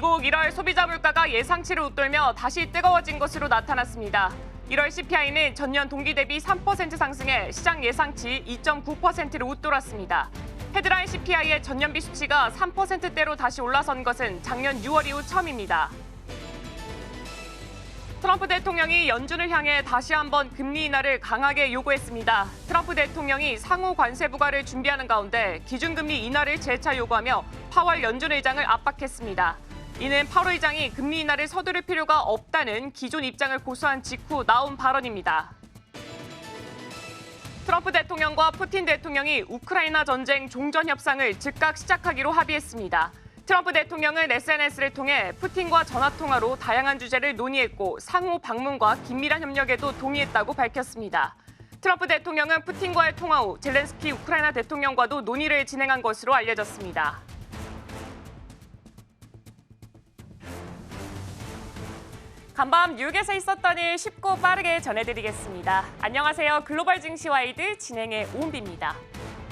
미국 1월 소비자 물가가 예상치를 웃돌며 다시 뜨거워진 것으로 나타났습니다. 1월 CPI는 전년 동기 대비 3% 상승해 시장 예상치 2.9%를 웃돌았습니다. 헤드라인 CPI의 전년비 수치가 3%대로 다시 올라선 것은 작년 6월 이후 처음입니다. 트럼프 대통령이 연준을 향해 다시 한번 금리 인하를 강하게 요구했습니다. 트럼프 대통령이 상호 관세 부과를 준비하는 가운데 기준금리 인하를 재차 요구하며 파월 연준 의장을 압박했습니다. 이는 파월 의장이 금리 인하를 서두를 필요가 없다는 기존 입장을 고수한 직후 나온 발언입니다. 트럼프 대통령과 푸틴 대통령이 우크라이나 전쟁 종전 협상을 즉각 시작하기로 합의했습니다. 트럼프 대통령은 SNS를 통해 푸틴과 전화통화로 다양한 주제를 논의했고 상호 방문과 긴밀한 협력에도 동의했다고 밝혔습니다. 트럼프 대통령은 푸틴과의 통화 후 젤렌스키 우크라이나 대통령과도 논의를 진행한 것으로 알려졌습니다. 간밤 뉴욕에서 있었던 일 쉽고 빠르게 전해드리겠습니다. 안녕하세요. 글로벌 증시와이드 진행의 오은비입니다.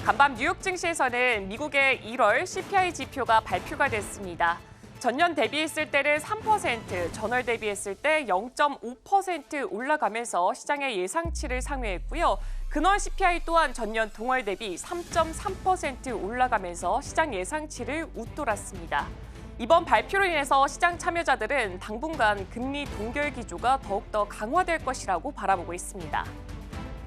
간밤 뉴욕 증시에서는 미국의 1월 CPI 지표가 발표가 됐습니다. 전년 대비했을 때는 3%, 전월 대비했을 때 0.5% 올라가면서 시장의 예상치를 상회했고요. 근원 CPI 또한 전년 동월 대비 3.3% 올라가면서 시장 예상치를 웃돌았습니다. 이번 발표로 인해서 시장 참여자들은 당분간 금리 동결 기조가 더욱더 강화될 것이라고 바라보고 있습니다.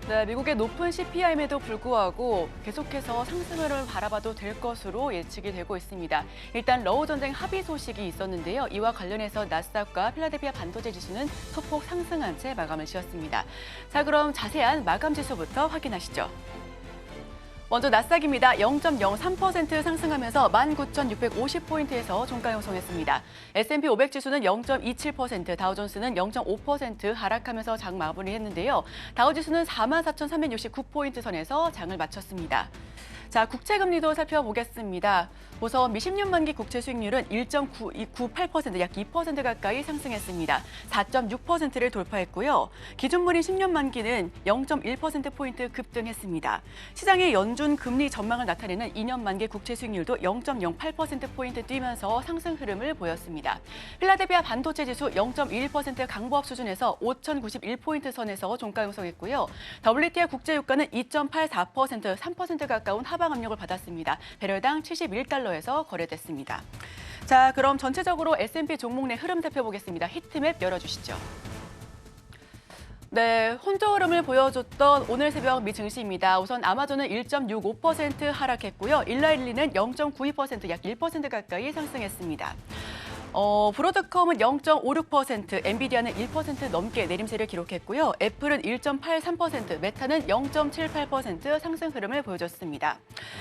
네, 미국의 높은 CPI임에도 불구하고 계속해서 상승을 바라봐도 될 것으로 예측이 되고 있습니다. 일단 러우 전쟁 합의 소식이 있었는데요. 이와 관련해서 나스닥과 필라델피아 반도체 지수는 소폭 상승한 채 마감을 지었습니다. 자, 그럼 자세한 마감 지수부터 확인하시죠. 먼저 나스닥입니다. 0.03% 상승하면서 19,650포인트에서 종가 형성했습니다. S&P 500 지수는 0.27%, 다우존스는 0.5% 하락하면서 장 마무리했는데요. 다우 지수는 44,369포인트 선에서 장을 마쳤습니다. 자, 국채금리도 살펴보겠습니다. 우선 미 10년 만기 국채 수익률은 1.98%, 약 2% 가까이 상승했습니다. 4.6%를 돌파했고요. 기준물인 10년 만기는 0.1%포인트 급등했습니다. 시장의 연준 금리 전망을 나타내는 2년 만기 국채 수익률도 0.08%포인트 뛰면서 상승 흐름을 보였습니다. 필라델피아 반도체 지수 0.21% 강보합 수준에서 5,091포인트 선에서 종가 형성했고요. WTI 국제유가는 2.84%, 3% 가까운 하방 압력을 받았습니다. 배럴당 71달러에서 거래됐습니다. 자, 그럼 전체적으로 S&P 종목 내 흐름 살펴보겠습니다. 히트맵 열어주시죠. 네, 혼조 흐름을 보여줬던 오늘 새벽 미 증시입니다. 우선 아마존은 1.65% 하락했고요. 일라일리는 0.92%, 약 1% 가까이 상승했습니다. 브로드컴은 0.56%, 엔비디아는 1% 넘게 내림세를 기록했고요. 애플은 1.83%, 메타는 0.78% 상승 흐름을 보여줬습니다.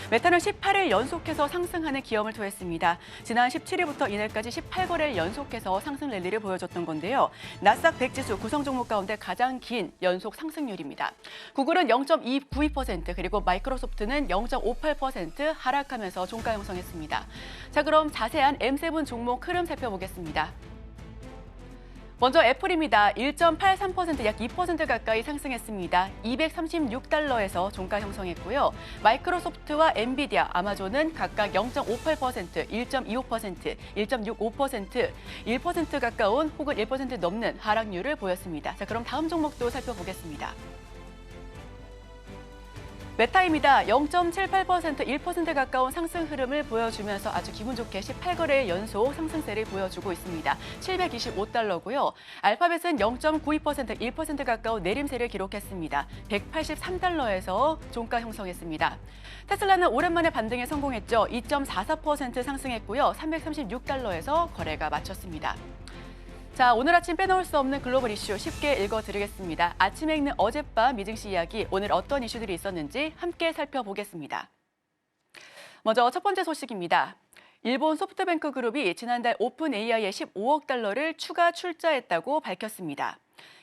메타는 18일 연속해서 상승하는 기염을 토했습니다. 지난 17일부터 이날까지 18거래일 연속해서 상승 랠리를 보여줬던 건데요. 나스닥 100 지수 구성 종목 가운데 가장 긴 연속 상승률입니다. 구글은 0.292%, 그리고 마이크로소프트는 0.58% 하락하면서 종가 형성했습니다. 자, 그럼 자세한 M7 종목 흐름 살펴보겠습니다. 먼저 애플입니다. 1.83%, 약 2% 가까이 상승했습니다. 236달러에서 종가 형성했고요. 마이크로소프트와 엔비디아, 아마존은 각각 0.58%, 1.25%, 1.65%, 1% 가까운 혹은 1% 넘는 하락률을 보였습니다. 자, 그럼 다음 종목도 살펴보겠습니다. 메타입니다. 0.78%, 1% 가까운 상승 흐름을 보여주면서 아주 기분 좋게 18거래일 연속 상승세를 보여주고 있습니다. 725달러고요. 알파벳은 0.92%, 1% 가까운 내림세를 기록했습니다. 183달러에서 종가 형성했습니다. 테슬라는 오랜만에 반등에 성공했죠. 2.44% 상승했고요. 336달러에서 거래가 마쳤습니다. 자, 오늘 아침 빼놓을 수 없는 글로벌 이슈 쉽게 읽어드리겠습니다. 아침에 읽는 어젯밤 미증시 이야기, 오늘 어떤 이슈들이 있었는지 함께 살펴보겠습니다. 먼저 첫 번째 소식입니다. 일본 소프트뱅크 그룹이 지난달 오픈 AI에 15억 달러를 추가 출자했다고 밝혔습니다.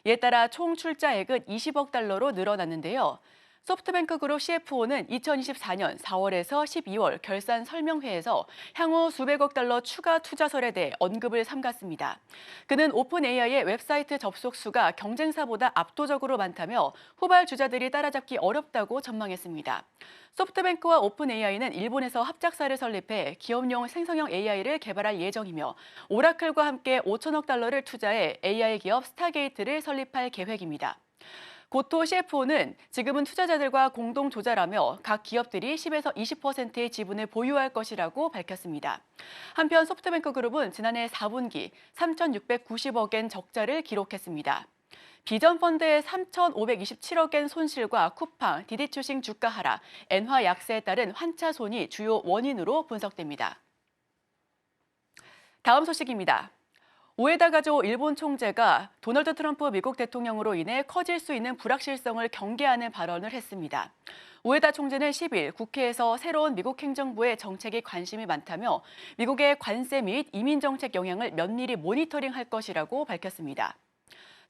이에 따라 총 출자액은 20억 달러로 늘어났는데요. 소프트뱅크 그룹 CFO는 2024년 4월에서 12월 결산 설명회에서 향후 수백억 달러 추가 투자설에 대해 언급을 삼갔습니다. 그는 오픈 AI의 웹사이트 접속 수가 경쟁사보다 압도적으로 많다며 후발 주자들이 따라잡기 어렵다고 전망했습니다. 소프트뱅크와 오픈 AI는 일본에서 합작사를 설립해 기업용 생성형 AI를 개발할 예정이며 오라클과 함께 5천억 달러를 투자해 AI 기업 스타게이트를 설립할 계획입니다. 고토 CFO는 지금은 투자자들과 공동 조달하며 각 기업들이 10에서 20%의 지분을 보유할 것이라고 밝혔습니다. 한편 소프트뱅크 그룹은 지난해 4분기 3,690억엔 적자를 기록했습니다. 비전 펀드의 3,527억엔 손실과 쿠팡, 디디추싱 주가 하락, 엔화 약세에 따른 환차손이 주요 원인으로 분석됩니다. 다음 소식입니다. 우에다 가조 일본 총재가 도널드 트럼프 미국 대통령으로 인해 커질 수 있는 불확실성을 경계하는 발언을 했습니다. 우에다 총재는 10일 국회에서 새로운 미국 행정부의 정책에 관심이 많다며 미국의 관세 및 이민 정책 영향을 면밀히 모니터링할 것이라고 밝혔습니다.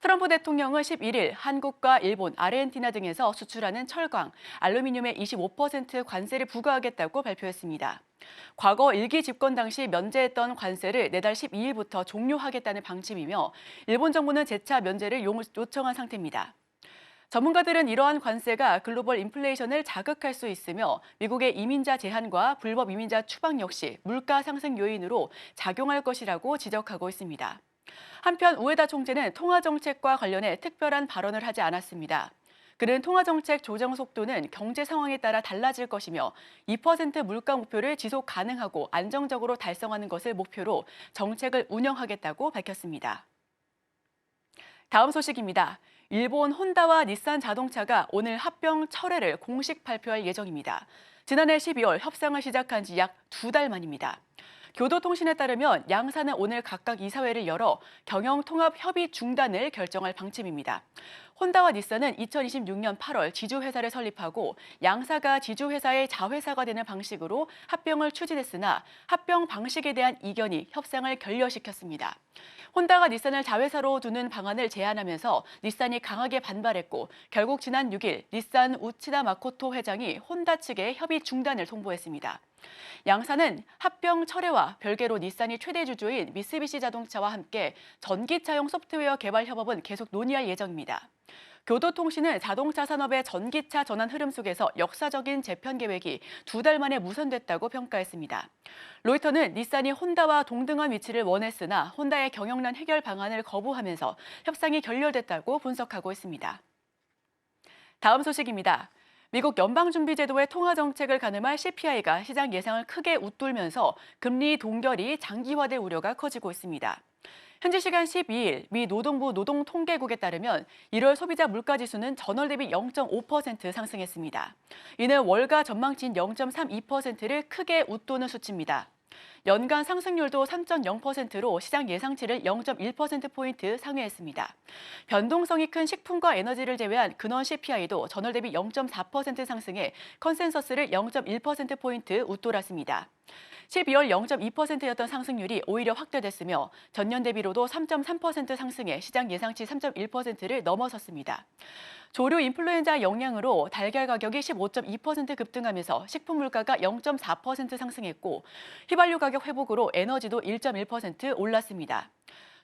트럼프 대통령은 11일 한국과 일본, 아르헨티나 등에서 수출하는 철강, 알루미늄에 25% 관세를 부과하겠다고 발표했습니다. 과거 일기 집권 당시 면제했던 관세를 내달 12일부터 종료하겠다는 방침이며 일본 정부는 재차 면제를 요청한 상태입니다. 전문가들은 이러한 관세가 글로벌 인플레이션을 자극할 수 있으며 미국의 이민자 제한과 불법 이민자 추방 역시 물가 상승 요인으로 작용할 것이라고 지적하고 있습니다. 한편 우에다 총재는 통화정책과 관련해 특별한 발언을 하지 않았습니다. 그는 통화정책 조정 속도는 경제 상황에 따라 달라질 것이며 2% 물가 목표를 지속 가능하고 안정적으로 달성하는 것을 목표로 정책을 운영하겠다고 밝혔습니다. 다음 소식입니다. 일본 혼다와 닛산 자동차가 오늘 합병 철회를 공식 발표할 예정입니다. 지난해 12월 협상을 시작한 지 약 2달 만입니다. 교도통신에 따르면 양사는 오늘 각각 이사회를 열어 경영 통합 협의 중단을 결정할 방침입니다. 혼다와 닛산은 2026년 8월 지주회사를 설립하고 양사가 지주회사의 자회사가 되는 방식으로 합병을 추진했으나 합병 방식에 대한 이견이 협상을 결렬시켰습니다. 혼다가 닛산을 자회사로 두는 방안을 제안하면서 닛산이 강하게 반발했고 결국 지난 6일 닛산 우치다 마코토 회장이 혼다 측에 협의 중단을 통보했습니다. 양사는 합병 철회와 별개로 닛산이 최대 주주인 미쓰비시 자동차와 함께 전기차용 소프트웨어 개발 협업은 계속 논의할 예정입니다. 교도통신은 자동차 산업의 전기차 전환 흐름 속에서 역사적인 재편 계획이 2달 만에 무산됐다고 평가했습니다. 로이터는 닛산이 혼다와 동등한 위치를 원했으나 혼다의 경영난 해결 방안을 거부하면서 협상이 결렬됐다고 분석하고 있습니다. 다음 소식입니다. 미국 연방준비제도의 통화정책을 가늠할 CPI가 시장 예상을 크게 웃돌면서 금리 동결이 장기화될 우려가 커지고 있습니다. 현지 시간 12일 미 노동부 노동통계국에 따르면 1월 소비자 물가지수는 전월 대비 0.5% 상승했습니다. 이는 월가 전망치인 0.32%를 크게 웃도는 수치입니다. 연간 상승률도 3.0%로 시장 예상치를 0.1%포인트 상회했습니다. 변동성이 큰 식품과 에너지를 제외한 근원 CPI도 전월 대비 0.4% 상승해 컨센서스를 0.1%포인트 웃돌았습니다. 12월 0.2%였던 상승률이 오히려 확대됐으며 전년 대비로도 3.3% 상승해 시장 예상치 3.1%를 넘어섰습니다. 조류 인플루엔자 영향으로 달걀 가격이 15.2% 급등하면서 식품 물가가 0.4% 상승했고 휘발유 가격 회복으로 에너지도 1.1% 올랐습니다.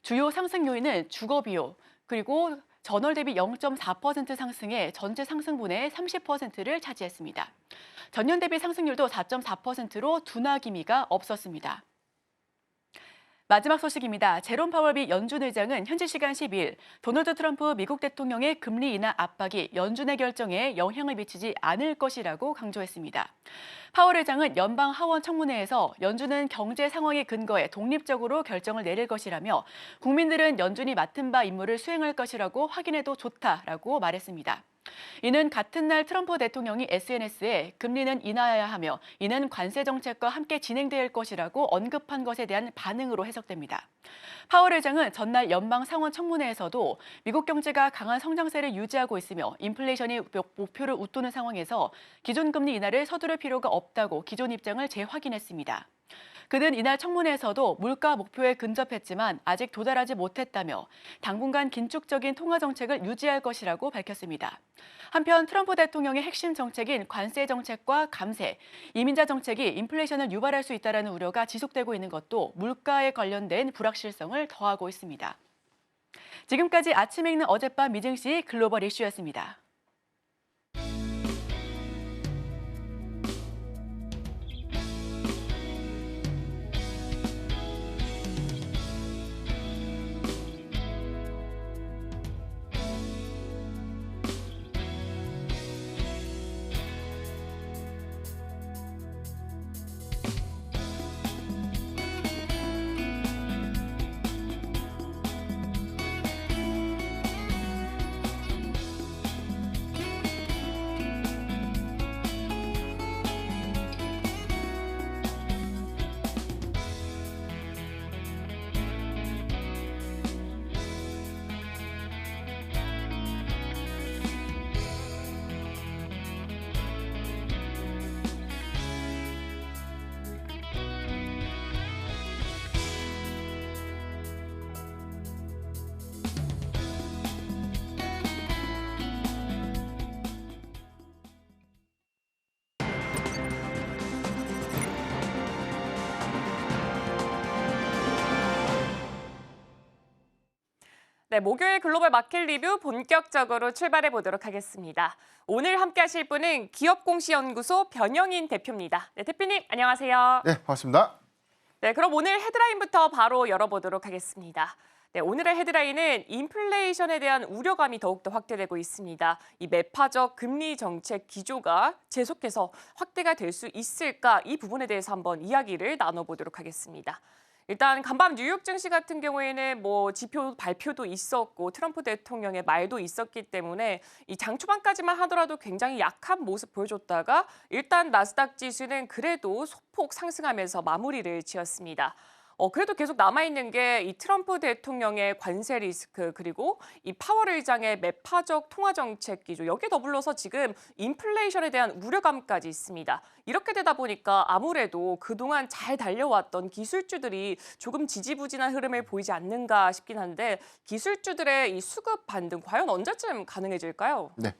주요 상승 요인은 주거비용 그리고 전월 대비 0.4% 상승해 전체 상승분의 30%를 차지했습니다. 전년 대비 상승률도 4.4%로 둔화 기미가 없었습니다. 마지막 소식입니다. 제롬 파월 미 연준 의장은 현지 시간 10일 도널드 트럼프 미국 대통령의 금리 인하 압박이 연준의 결정에 영향을 미치지 않을 것이라고 강조했습니다. 파월 의장은 연방 하원 청문회에서 연준은 경제 상황에 근거해 독립적으로 결정을 내릴 것이라며 국민들은 연준이 맡은 바 임무를 수행할 것이라고 확인해도 좋다라고 말했습니다. 이는 같은 날 트럼프 대통령이 SNS에 금리는 인하해야 하며 이는 관세 정책과 함께 진행될 것이라고 언급한 것에 대한 반응으로 해석됩니다. 파월 의장은 전날 연방 상원 청문회에서도 미국 경제가 강한 성장세를 유지하고 있으며 인플레이션이 목표를 웃도는 상황에서 기존 금리 인하를 서두를 필요가 없다고 기존 입장을 재확인했습니다. 그는 이날 청문회에서도 물가 목표에 근접했지만 아직 도달하지 못했다며 당분간 긴축적인 통화 정책을 유지할 것이라고 밝혔습니다. 한편 트럼프 대통령의 핵심 정책인 관세 정책과 감세, 이민자 정책이 인플레이션을 유발할 수 있다는 우려가 지속되고 있는 것도 물가에 관련된 불확실성을 더하고 있습니다. 지금까지 아침 읽는 어젯밤 미증시 글로벌 이슈였습니다. 네, 목요일 글로벌 마켓 리뷰 본격적으로 출발해 보도록 하겠습니다. 오늘 함께 하실 분은 기업공시연구소 변영인 대표입니다. 네, 대표님 안녕하세요. 네, 반갑습니다. 네, 그럼 오늘 헤드라인부터 바로 열어보도록 하겠습니다. 네, 오늘의 헤드라인은 인플레이션에 대한 우려감이 더욱더 확대되고 있습니다. 이 매파적 금리 정책 기조가 계속해서 확대가 될 수 있을까? 이 부분에 대해서 한번 이야기를 나눠보도록 하겠습니다. 일단 간밤 뉴욕 증시 같은 경우에는 지표 발표도 있었고 트럼프 대통령의 말도 있었기 때문에 이 장 초반까지만 하더라도 굉장히 약한 모습 보여줬다가 일단 나스닥 지수는 그래도 소폭 상승하면서 마무리를 지었습니다. 그래도 계속 남아있는 게 이 트럼프 대통령의 관세 리스크 그리고 이 파월 의장의 매파적 통화 정책 기조 여기에 더불어서 지금 인플레이션에 대한 우려감까지 있습니다. 이렇게 되다 보니까 아무래도 그동안 잘 달려왔던 기술주들이 조금 지지부진한 흐름을 보이지 않는가 싶긴 한데 기술주들의 이 수급 반등 과연 언제쯤 가능해질까요? 네,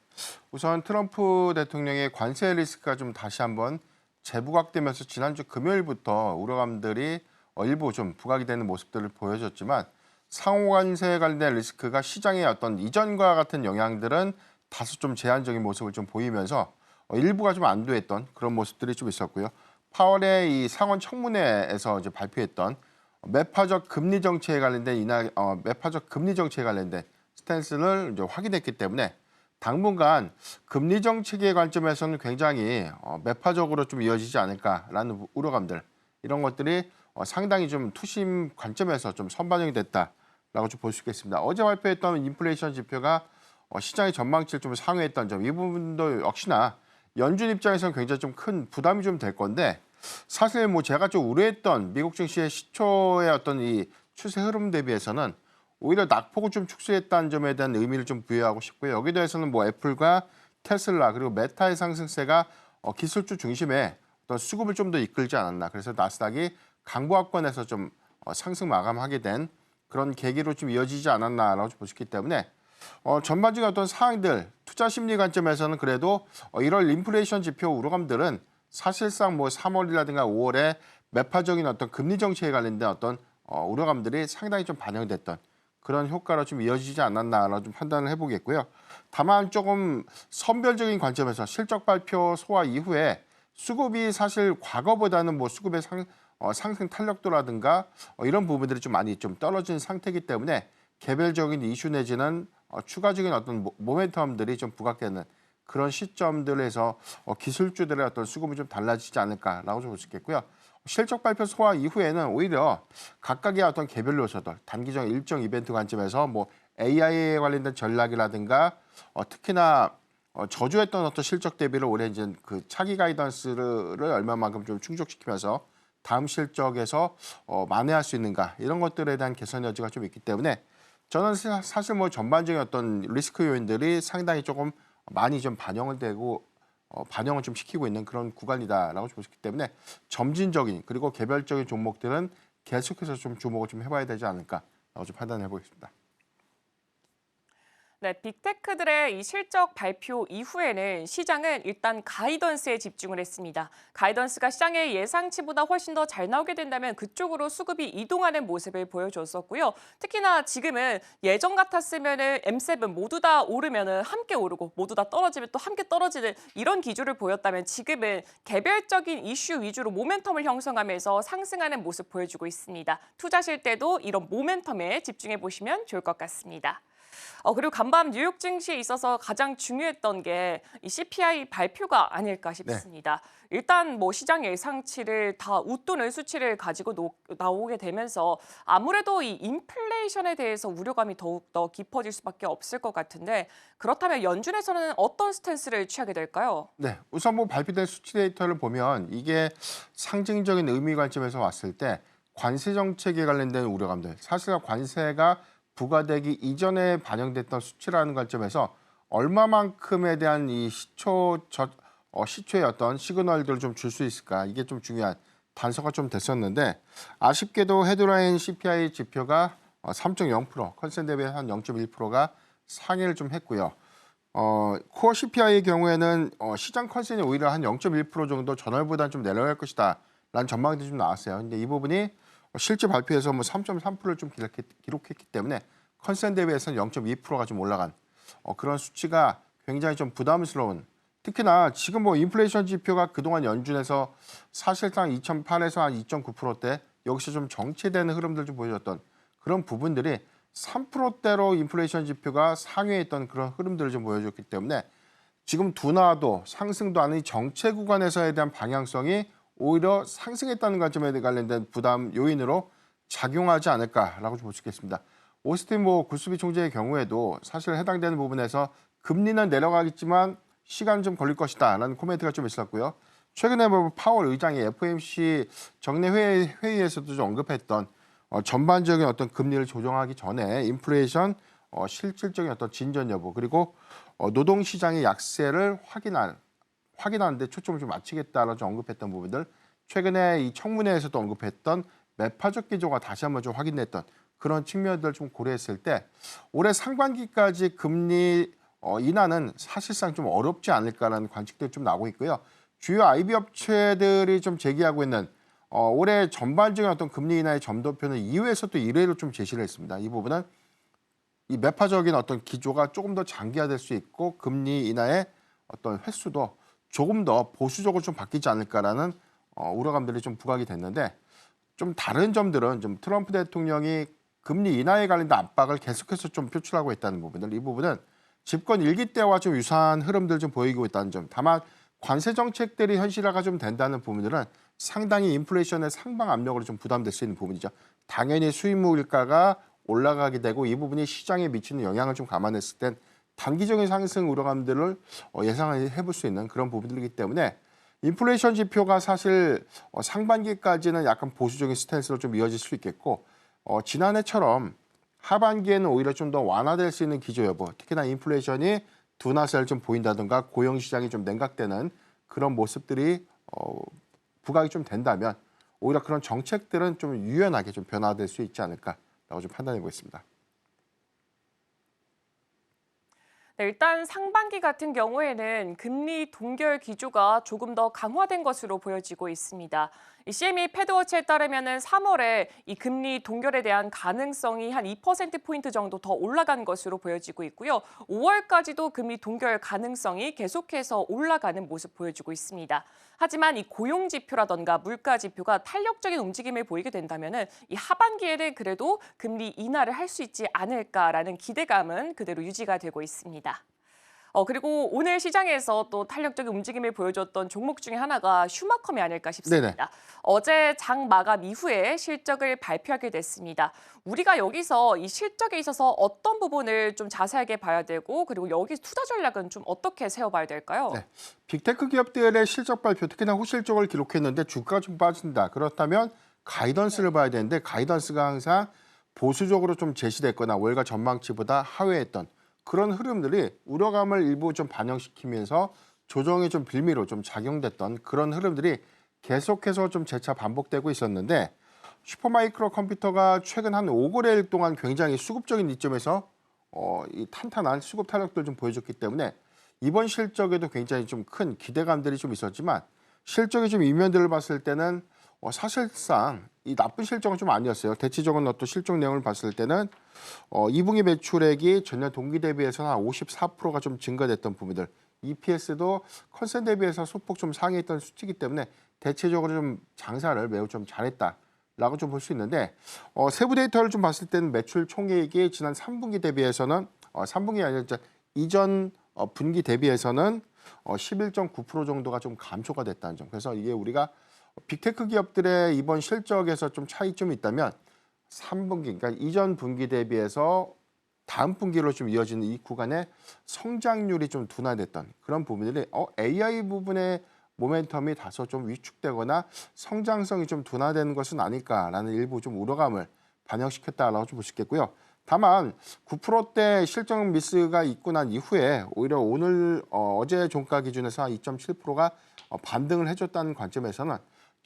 우선 트럼프 대통령의 관세 리스크가 좀 다시 한번 재부각되면서 지난주 금요일부터 우려감들이 일부 좀 부각이 되는 모습들을 보여줬지만 상호관세에 관련된 리스크가 시장의 어떤 이전과 같은 영향들은 다소 좀 제한적인 모습을 좀 보이면서 일부가 좀 안도했던 그런 모습들이 좀 있었고요. 파월의 이 상원 청문회에서 이제 발표했던 매파적 금리 정책에 관련된 매파적 금리 정책에 관련된 스탠스를 이제 확인했기 때문에 당분간 금리 정책의 관점에서는 굉장히 매파적으로 좀 이어지지 않을까라는 우려감들 이런 것들이 상당히 좀 투심 관점에서 좀 선반영이 됐다라고 좀 볼 수 있겠습니다. 어제 발표했던 인플레이션 지표가 시장의 전망치를 좀 상회했던 점, 이 부분도 역시나 연준 입장에서는 굉장히 좀 큰 부담이 좀 될 건데 사실 제가 좀 우려했던 미국 증시의 시초의 어떤 이 추세 흐름 대비해서는 오히려 낙폭을 좀 축소했다는 점에 대한 의미를 좀 부여하고 싶고요. 여기에 대해서는 애플과 테슬라 그리고 메타의 상승세가 기술주 중심의 어떤 수급을 좀 더 이끌지 않았나. 그래서 나스닥이 강보합권에서 좀 상승 마감하게 된 그런 계기로 좀 이어지지 않았나라고 볼 수 있기 때문에 전반적인 어떤 사항들 투자 심리 관점에서는 그래도 1월 인플레이션 지표 우려감들은 사실상 3월이라든가 5월에 매파적인 어떤 금리 정책에 관련된 어떤 우려감들이 상당히 좀 반영됐던 그런 효과로 좀 이어지지 않았나라고 좀 판단을 해보겠고요. 다만 조금 선별적인 관점에서 실적 발표 소화 이후에 수급이 사실 과거보다는 수급의 상승 탄력도라든가 이런 부분들이 좀 많이 좀 떨어진 상태이기 때문에 개별적인 이슈 내지는 추가적인 어떤 모멘텀들이 좀 부각되는 그런 시점들에서 기술주들의 어떤 수급이 좀 달라지지 않을까라고 볼 수 있겠고요. 실적 발표 소화 이후에는 오히려 각각의 어떤 개별 요소들, 단기적 일정 이벤트 관점에서 AI에 관련된 전략이라든가 특히나 저조했던 어떤 실적 대비를 올해 이제 그 차기 가이던스를 얼마만큼 좀 충족시키면서 다음 실적에서 만회할 수 있는가 이런 것들에 대한 개선 여지가 좀 있기 때문에 저는 사실 전반적인 어떤 리스크 요인들이 상당히 조금 많이 좀 반영을 되고 반영을 좀 시키고 있는 그런 구간이다라고 볼 수 있기 때문에 점진적인 그리고 개별적인 종목들은 계속해서 좀 주목을 좀 해봐야 되지 않을까라고 좀 판단해 보겠습니다. 네, 빅테크들의 이 실적 발표 이후에는 시장은 일단 가이던스에 집중을 했습니다. 가이던스가 시장의 예상치보다 훨씬 더 잘 나오게 된다면 그쪽으로 수급이 이동하는 모습을 보여줬었고요. 특히나 지금은 예전 같았으면은 M7 모두 다 오르면은 함께 오르고 모두 다 떨어지면 또 함께 떨어지는 이런 기조를 보였다면 지금은 개별적인 이슈 위주로 모멘텀을 형성하면서 상승하는 모습 보여주고 있습니다. 투자실 때도 이런 모멘텀에 집중해 보시면 좋을 것 같습니다. 그리고 간밤 뉴욕 증시에 있어서 가장 중요했던 게 이 CPI 발표가 아닐까 싶습니다. 일단 뭐 시장 예상치를 다 웃도는 수치를 가지고 나오게 되면서 아무래도 이 인플레이션에 대해서 우려감이 더욱더 깊어질 수밖에 없을 것 같은데 그렇다면 연준에서는 어떤 스탠스를 취하게 될까요? 네, 우선 뭐 발표된 수치 데이터를 보면 이게 상징적인 의미 관점에서 봤을 때 관세 정책에 관련된 우려감들, 사실 관세가 부과되기 이전에 반영됐던 수치라는 관점에서 얼마만큼에 대한 이 시초의 어떤 시그널들을 좀 줄 수 있을까, 이게 좀 중요한 단서가 좀 됐었는데 아쉽게도 헤드라인 CPI 지표가 3.0%, 컨센 대비 한 0.1%가 상회를 좀 했고요. 코어 CPI의 경우에는 시장 컨센이 오히려 한 0.1% 정도 전월보다는 좀 내려갈 것이다 라는 전망이 좀 나왔어요. 근데 이 부분이 실제 발표에서 뭐 3.3%를 좀 기록했기 때문에 컨센 대비해서는 0.2%가 좀 올라간 그런 수치가 굉장히 좀 부담스러운, 특히나 지금 뭐 인플레이션 지표가 그동안 연준에서 사실상 2008에서 한 2.9%대 여기서 좀 정체되는 흐름들 좀 보여줬던 그런 부분들이 3%대로 인플레이션 지표가 상회했던 그런 흐름들을 좀 보여줬기 때문에 지금 둔화도 상승도 아닌 정체 구간에서에 대한 방향성이 오히려 상승했다는 관점에 관련된 부담 요인으로 작용하지 않을까라고 볼 수 있겠습니다. 오스틴 구스비 총재의 경우에도 사실 해당되는 부분에서 금리는 내려가겠지만 시간 좀 걸릴 것이다라는 코멘트가 좀 있었고요. 최근에 파월 의장이 FOMC 정례 회의에서도 좀 언급했던 전반적인 어떤 금리를 조정하기 전에 인플레이션, 실질적인 어떤 진전 여부 그리고 노동 시장의 약세를 확인하는 데 초점을 좀 맞추겠다라고 좀 언급했던 부분들, 최근에 이 청문회에서도 언급했던 매파적 기조가 다시 한번 좀 확인됐던 그런 측면들을 좀 고려했을 때 올해 상반기까지 금리 인하는 사실상 좀 어렵지 않을까라는 관측들이 좀 나오고 있고요. 주요 IB 업체들이 좀 제기하고 있는 올해 전반적인 어떤 금리 인하의 점도표는 2회에서 또 1회로 좀 제시를 했습니다. 이 부분은 이 매파적인 어떤 기조가 조금 더 장기화될 수 있고 금리 인하의 어떤 횟수도 조금 더 보수적으로 좀 바뀌지 않을까라는 우려감들이 좀 부각이 됐는데, 좀 다른 점들은 좀 트럼프 대통령이 금리 인하에 관련된 압박을 계속해서 좀 표출하고 있다는 부분들, 이 부분은 집권 1기 때와 좀 유사한 흐름들 좀 보이고 있다는 점. 다만 관세 정책들이 현실화가 좀 된다는 부분들은 상당히 인플레이션의 상방 압력으로 좀 부담될 수 있는 부분이죠. 당연히 수입 물가가 올라가게 되고 이 부분이 시장에 미치는 영향을 좀 감안했을 땐 단기적인 상승 우려감들을 예상해 볼 수 있는 그런 부분들이기 때문에 인플레이션 지표가 사실 상반기까지는 약간 보수적인 스탠스로 좀 이어질 수 있겠고 지난해처럼 하반기에는 오히려 좀 더 완화될 수 있는 기조 여부, 특히나 인플레이션이 둔화세를 좀 보인다든가 고용 시장이 좀 냉각되는 그런 모습들이 부각이 좀 된다면 오히려 그런 정책들은 좀 유연하게 좀 변화될 수 있지 않을까라고 좀 판단해 보겠습니다. 네, 일단 상반기 같은 경우에는 금리 동결 기조가 조금 더 강화된 것으로 보여지고 있습니다. 이 CME 패드워치에 따르면 3월에 이 금리 동결에 대한 가능성이 한 2%포인트 정도 더 올라간 것으로 보여지고 있고요. 5월까지도 금리 동결 가능성이 계속해서 올라가는 모습 보여주고 있습니다. 하지만 이 고용 지표라던가 물가 지표가 탄력적인 움직임을 보이게 된다면 이 하반기에는 그래도 금리 인하를 할 수 있지 않을까라는 기대감은 그대로 유지가 되고 있습니다. 그리고 오늘 시장에서 또 탄력적인 움직임을 보여줬던 종목 중에 하나가 슈마컴이 아닐까 싶습니다. 네네. 어제 장 마감 이후에 실적을 발표하게 됐습니다. 우리가 여기서 이 실적에 있어서 어떤 부분을 좀 자세하게 봐야 되고 그리고 여기 투자 전략은 좀 어떻게 세워봐야 될까요? 네. 빅테크 기업들의 실적 발표, 특히나 호실적을 기록했는데 주가가 좀 빠진다. 그렇다면 가이던스를 봐야 되는데 가이던스가 항상 보수적으로 좀 제시됐거나 월가 전망치보다 하회했던 그런 흐름들이 우려감을 일부 좀 반영시키면서 조정이 좀 빌미로 좀 작용됐던 그런 흐름들이 계속해서 좀 재차 반복되고 있었는데 슈퍼마이크로 컴퓨터가 최근 한 5거래일 동안 굉장히 수급적인 이점에서 이 탄탄한 수급 탄력들 좀 보여줬기 때문에 이번 실적에도 굉장히 좀 큰 기대감들이 좀 있었지만 실적의 좀 이면들을 봤을 때는 사실상 이 나쁜 실적은 좀 아니었어요. 대체적인 어떤 실적 내용을 봤을 때는 2분기 매출액이 전년 동기 대비해서는 한 54%가 좀 증가됐던 부분들, EPS도 컨센 대비해서 소폭 좀 상회했던 수치이기 때문에 대체적으로 좀 장사를 매우 좀 잘했다라고 좀 볼 수 있는데 세부 데이터를 좀 봤을 때는 매출 총이익이 지난 3분기 대비해서는 3분기 아니라 이전 분기 대비해서는 11.9% 정도가 좀 감소가 됐다는 점. 그래서 이게 우리가 빅테크 기업들의 이번 실적에서 좀 차이점이 있다면 3분기, 그러니까 이전 분기 대비해서 다음 분기로 좀 이어지는 이 구간의 성장률이 좀 둔화됐던 그런 부분들이 AI 부분의 모멘텀이 다소 좀 위축되거나 성장성이 좀 둔화되는 것은 아닐까라는 일부 좀 우려감을 반영시켰다라고 좀 볼 수 있겠고요. 다만 9%대 실적 미스가 있고 난 이후에 오히려 오늘 어제 종가 기준에서 한 2.7%가 반등을 해줬다는 관점에서는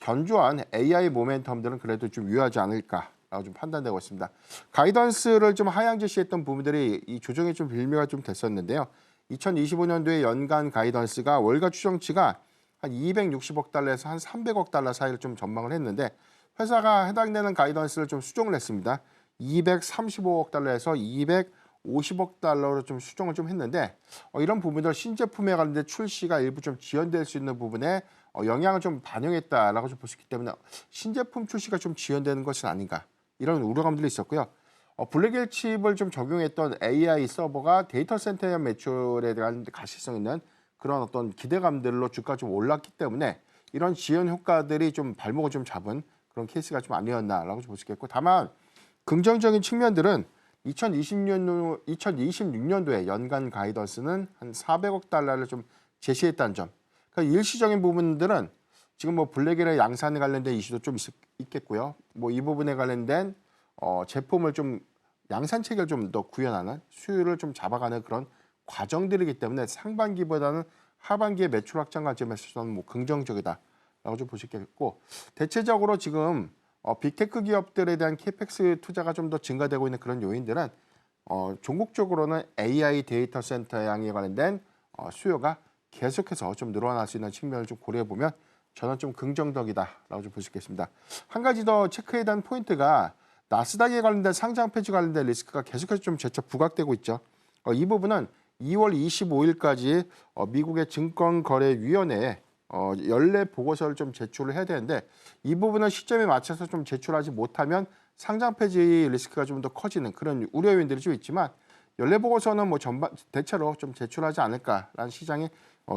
견조한 AI 모멘텀들은 그래도 좀 유효하지 않을까라고 좀 판단되고 있습니다. 가이던스를 좀 하향 제시했던 부분들이 이 조정이 좀 빌미가 좀 됐었는데요. 2025년도에 연간 가이던스가 월가 추정치가 한 260억 달러에서 한 300억 달러 사이를 좀 전망을 했는데 회사가 해당되는 가이던스를 좀 수정을 했습니다. 235억 달러에서 250억 달러로 좀 수정을 좀 했는데 이런 부분들 신제품에 관련된 출시가 일부 좀 지연될 수 있는 부분에 영향을 좀 반영했다라고 좀 볼 수 있기 때문에 신제품 출시가 좀 지연되는 것은 아닌가 이런 우려감들이 있었고요. 블랙일 칩을 좀 적용했던 AI 서버가 데이터 센터의 매출에 대한 가시성 있는 그런 어떤 기대감들로 주가가 좀 올랐기 때문에 이런 지연 효과들이 좀 발목을 좀 잡은 그런 케이스가 좀 아니었나라고 좀 볼 수 있겠고 다만 긍정적인 측면들은 2026년도에 연간 가이던스는 한 400억 달러를 좀 제시했다는 점. 그러니까 일시적인 부분들은 지금 뭐 블랙일의 양산에 관련된 이슈도 좀 있겠고요. 뭐 이 부분에 관련된 제품을 좀 양산 체계를 좀 더 구현하는 수요를 좀 잡아가는 그런 과정들이기 때문에 상반기보다는 하반기의 매출 확장 관점에서는 뭐 긍정적이다라고 좀 볼 수 있겠고 대체적으로 지금 빅테크 기업들에 대한 캐펙스 투자가 좀 더 증가되고 있는 그런 요인들은 종국적으로는 AI 데이터 센터 양에 관련된 수요가 계속해서 좀 늘어날 수 있는 측면을 좀 고려해 보면 저는 좀 긍정적이다라고 좀 볼 수 있겠습니다. 한 가지 더 체크해야 하는 포인트가 나스닥에 관련된 상장 폐지 관련된 리스크가 계속해서 좀 재차 부각되고 있죠. 이 부분은 2월 25일까지 미국의 증권거래위원회에 연례 보고서를 좀 제출을 해야 되는데 이 부분은 시점에 맞춰서 좀 제출하지 못하면 상장 폐지 리스크가 좀 더 커지는 그런 우려 요인들이 좀 있지만 연례 보고서는 뭐 전반 대체로 좀 제출하지 않을까라는 시장의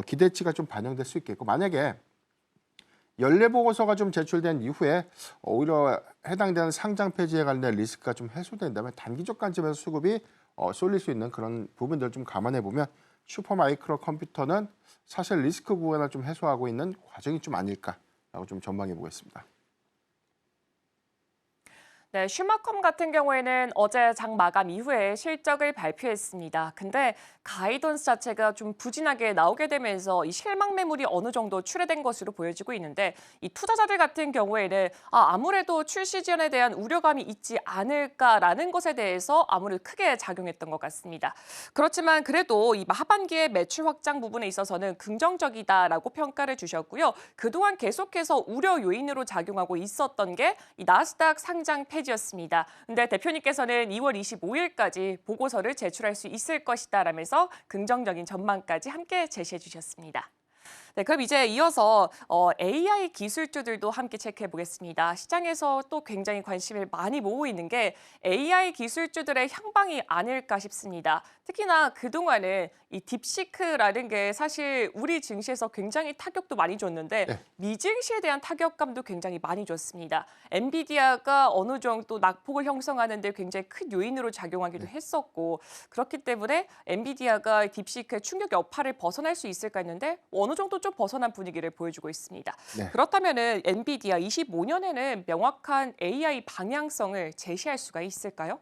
기대치가 좀 반영될 수 있겠고 만약에 연례 보고서가 좀 제출된 이후에 오히려 해당되는 상장 폐지에 관련된 리스크가 좀 해소된다면 단기적 관점에서 수급이 쏠릴 수 있는 그런 부분들을 좀 감안해 보면 슈퍼마이크로 컴퓨터는 사실 리스크 구간을 좀 해소하고 있는 과정이 좀 아닐까라고 좀 전망해 보겠습니다. 네, 슈마컴 같은 경우에는 어제 장 마감 이후에 실적을 발표했습니다. 근데 가이던스 자체가 좀 부진하게 나오게 되면서 이 실망 매물이 어느 정도 출회된 것으로 보여지고 있는데 이 투자자들 같은 경우에는 아무래도 출시 지연에 대한 우려감이 있지 않을까라는 것에 대해서 아무래도 크게 작용했던 것 같습니다. 그렇지만 그래도 이 하반기의 매출 확장 부분에 있어서는 긍정적이다라고 평가를 주셨고요. 그동안 계속해서 우려 요인으로 작용하고 있었던 게 이 나스닥 상장 폐지였습니다. 근데 대표님께서는 2월 25일까지 보고서를 제출할 수 있을 것이다라면서 긍정적인 전망까지 함께 제시해 주셨습니다. 네, 그럼 이제 이어서 AI 기술주들도 함께 체크해 보겠습니다. 시장에서 또 굉장히 관심을 많이 모으고 있는 게 AI 기술주들의 향방이 아닐까 싶습니다. 특히나 그동안은 이 딥시크라는 게 사실 우리 증시에서 굉장히 타격도 많이 줬는데 네. 미증시에 대한 타격감도 굉장히 많이 줬습니다. 엔비디아가 어느 정도 낙폭을 형성하는 데 굉장히 큰 요인으로 작용하기도 했었고 그렇기 때문에 엔비디아가 딥시크의 충격 여파를 벗어날 수 있을까 했는데 어느 정도 좀 벗어난 분위기를 보여주고 있습니다. 네. 그렇다면은 엔비디아 25년에는 명확한 AI 방향성을 제시할 수가 있을까요?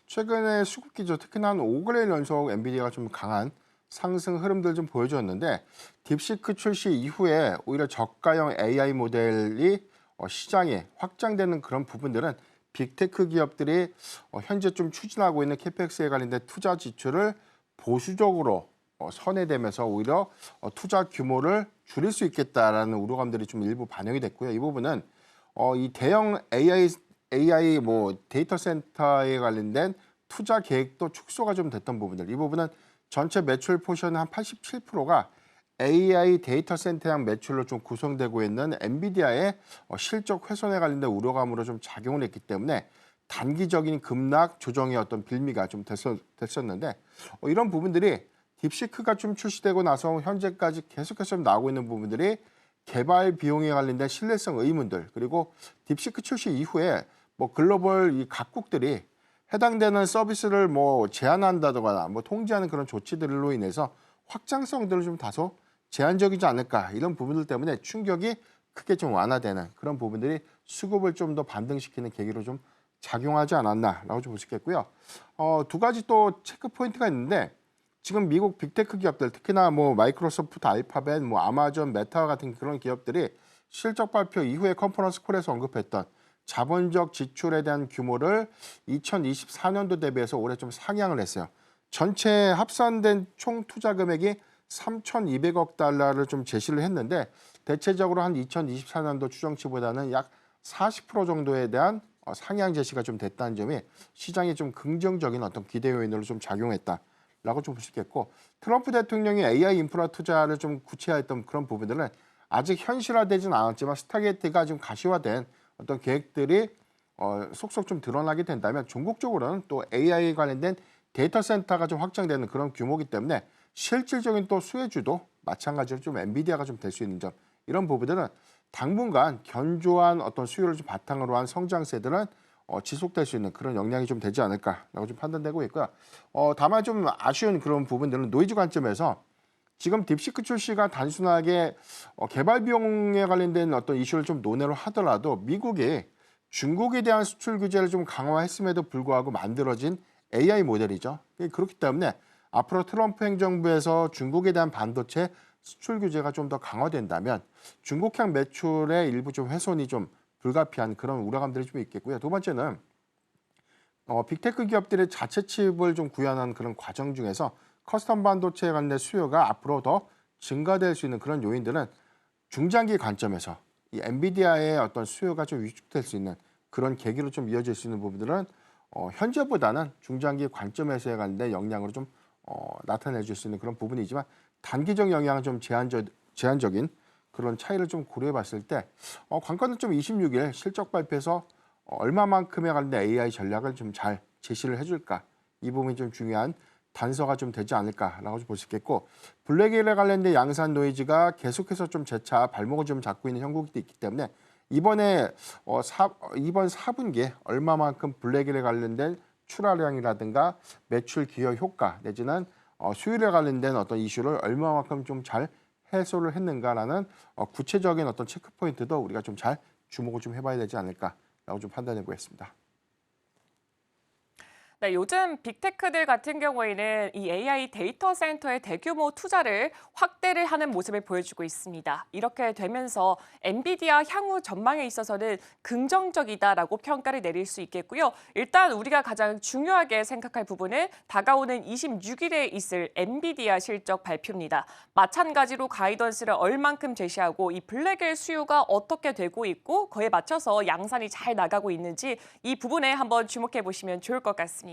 최근에 수급 기조 특히나 한 5거래일 연속 엔비디아가 좀 강한 상승 흐름들 좀 보여줬는데 딥시크 출시 이후에 오히려 저가형 AI 모델이 시장에 확장되는 그런 부분들은 빅테크 기업들이 현재 좀 추진하고 있는 캐펙스에 관련된 투자 지출을 보수적으로 선회되면서 오히려 투자 규모를 줄일 수 있겠다라는 우려감들이 좀 일부 반영이 됐고요. 이 부분은 이 대형 AI 뭐 데이터 센터에 관련된 투자 계획도 축소가 좀 됐던 부분들. 이 부분은 전체 매출 포션의 한 87%가 AI 데이터 센터형 매출로 좀 구성되고 있는 엔비디아의 실적 훼손에 관련된 우려감으로 좀 작용을 했기 때문에 단기적인 급락 조정의 어떤 빌미가 좀 됐었는데 이런 부분들이 딥시크가 좀 출시되고 나서 현재까지 계속해서 나오고 있는 부분들이 개발 비용에 관련된 신뢰성 의문들 그리고 딥시크 출시 이후에 뭐 글로벌 이 각국들이 해당되는 서비스를 뭐 제한한다거나 뭐 통제하는 그런 조치들로 인해서 확장성들을 좀 다소 제한적이지 않을까 이런 부분들 때문에 충격이 크게 좀 완화되는 그런 부분들이 수급을 좀 더 반등시키는 계기로 좀 작용하지 않았나라고 좀 볼 수 있겠고요. 두 가지 또 체크 포인트가 있는데 지금 미국 빅테크 기업들 특히나 뭐 마이크로소프트, 알파벳, 뭐 아마존, 메타 같은 그런 기업들이 실적 발표 이후에 컨퍼런스 콜에서 언급했던 자본적 지출에 대한 규모를 2024년도 대비해서 올해 좀 상향을 했어요. 전체 합산된 총 투자 금액이 3,200억 달러를 좀 제시를 했는데 대체적으로 한 2024년도 추정치보다는 약 40% 정도에 대한 상향 제시가 좀 됐다는 점이 시장에 좀 긍정적인 어떤 기대 요인으로 좀 작용했다라고 좀 볼 수 있겠고 트럼프 대통령이 AI 인프라 투자를 좀 구체화했던 그런 부분들은 아직 현실화되지는 않았지만 스타게이트가 좀 가시화된 어떤 계획들이 속속 좀 드러나게 된다면 종국적으로는 또 AI 관련된 데이터 센터가 좀 확장되는 그런 규모이기 때문에 실질적인 또 수혜주도 마찬가지로 좀 엔비디아가 좀 될 수 있는 점 이런 부분들은 당분간 견조한 어떤 수요를 좀 바탕으로 한 성장세들은 지속될 수 있는 그런 역량이 좀 되지 않을까라고 좀 판단되고 있고요. 다만 좀 아쉬운 그런 부분들은 노이즈 관점에서 지금 딥시크 출시가 단순하게 개발 비용에 관련된 어떤 이슈를 좀 논의를 하더라도 미국이 중국에 대한 수출 규제를 좀 강화했음에도 불구하고 만들어진 AI 모델이죠. 그렇기 때문에 앞으로 트럼프 행정부에서 중국에 대한 반도체 수출 규제가 좀 더 강화된다면 중국향 매출의 일부 좀 훼손이 좀 불가피한 그런 우려감들이 좀 있겠고요. 두 번째는 빅테크 기업들의 자체 칩을 좀 구현하는 그런 과정 중에서 커스텀 반도체에 관련 수요가 앞으로 더 증가될 수 있는 그런 요인들은 중장기 관점에서 이 엔비디아의 어떤 수요가 좀 위축될 수 있는 그런 계기로 좀 이어질 수 있는 부분들은 현재보다는 중장기 관점에서에 관련된 영향으로 좀 나타내 줄 수 있는 그런 부분이지만 단기적 영향은 좀 제한적인 그런 차이를 좀 고려해 봤을 때 관건은 좀 26일 실적 발표에서 얼마만큼에 관련된 AI 전략을 좀 잘 제시를 해줄까 이 부분이 좀 중요한 단서가 좀 되지 않을까라고 볼 수 있겠고 블랙일에 관련된 양산 노이즈가 계속해서 좀 재차 발목을 좀 잡고 있는 형국이 있기 때문에 이번 4분기에 얼마만큼 블랙일에 관련된 출하량이라든가 매출 기여 효과 내지는 수율에 관련된 어떤 이슈를 얼마만큼 좀 잘 해소를 했는가라는 구체적인 어떤 체크 포인트도 우리가 좀 잘 주목을 좀 해봐야 되지 않을까라고 좀 판단해 보겠습니다. 네, 요즘 빅테크들 같은 경우에는 이 AI 데이터 센터의 대규모 투자를 확대를 하는 모습을 보여주고 있습니다. 이렇게 되면서 엔비디아 향후 전망에 있어서는 긍정적이다라고 평가를 내릴 수 있겠고요. 일단 우리가 가장 중요하게 생각할 부분은 다가오는 26일에 있을 엔비디아 실적 발표입니다. 마찬가지로 가이던스를 얼만큼 제시하고 이 블랙일 수요가 어떻게 되고 있고 그에 맞춰서 양산이 잘 나가고 있는지 이 부분에 한번 주목해 보시면 좋을 것 같습니다.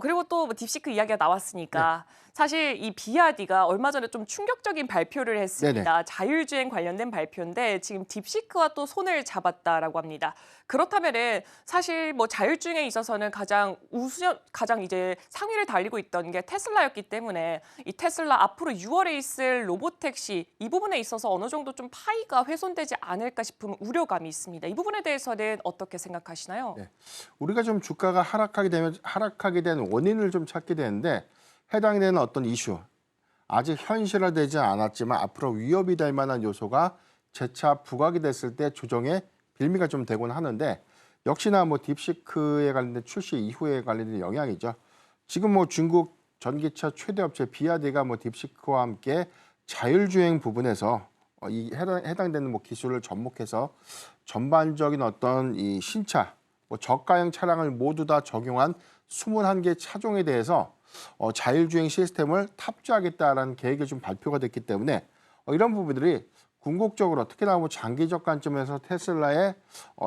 그리고 또 딥시크 이야기가 나왔으니까 사실 이 비아디가 얼마 전에 좀 충격적인 발표를 했습니다. 네네. 자율주행 관련된 발표인데 지금 딥시크와 또 손을 잡았다라고 합니다. 그렇다면은 사실 뭐 자율주행에 있어서는 가장 이제 상위를 달리고 있던 게 테슬라였기 때문에 이 테슬라 앞으로 6월에 있을 로보택시 이 부분에 있어서 어느 정도 좀 파이가 훼손되지 않을까 싶은 우려감이 있습니다. 이 부분에 대해서는 어떻게 생각하시나요? 네. 우리가 좀 주가가 하락하게 되는 원인을 좀 찾게 되는데 해당이 되는 어떤 이슈, 아직 현실화되지 않았지만 앞으로 위협이 될 만한 요소가 재차 부각이 됐을 때 조정의 빌미가 좀 되곤 하는데 역시나 뭐 딥시크에 관련된 출시 이후에 관련된 영향이죠. 지금 뭐 중국 전기차 최대 업체 비아디가 뭐 딥시크와 함께 자율주행 부분에서 이 해당되는 뭐 기술을 접목해서 전반적인 어떤 이 신차, 뭐 저가형 차량을 모두 다 적용한 21개 차종에 대해서 자율주행 시스템을 탑재하겠다라는 계획이 좀 발표가 됐기 때문에 이런 부분들이 궁극적으로 특히나 뭐 장기적 관점에서 테슬라의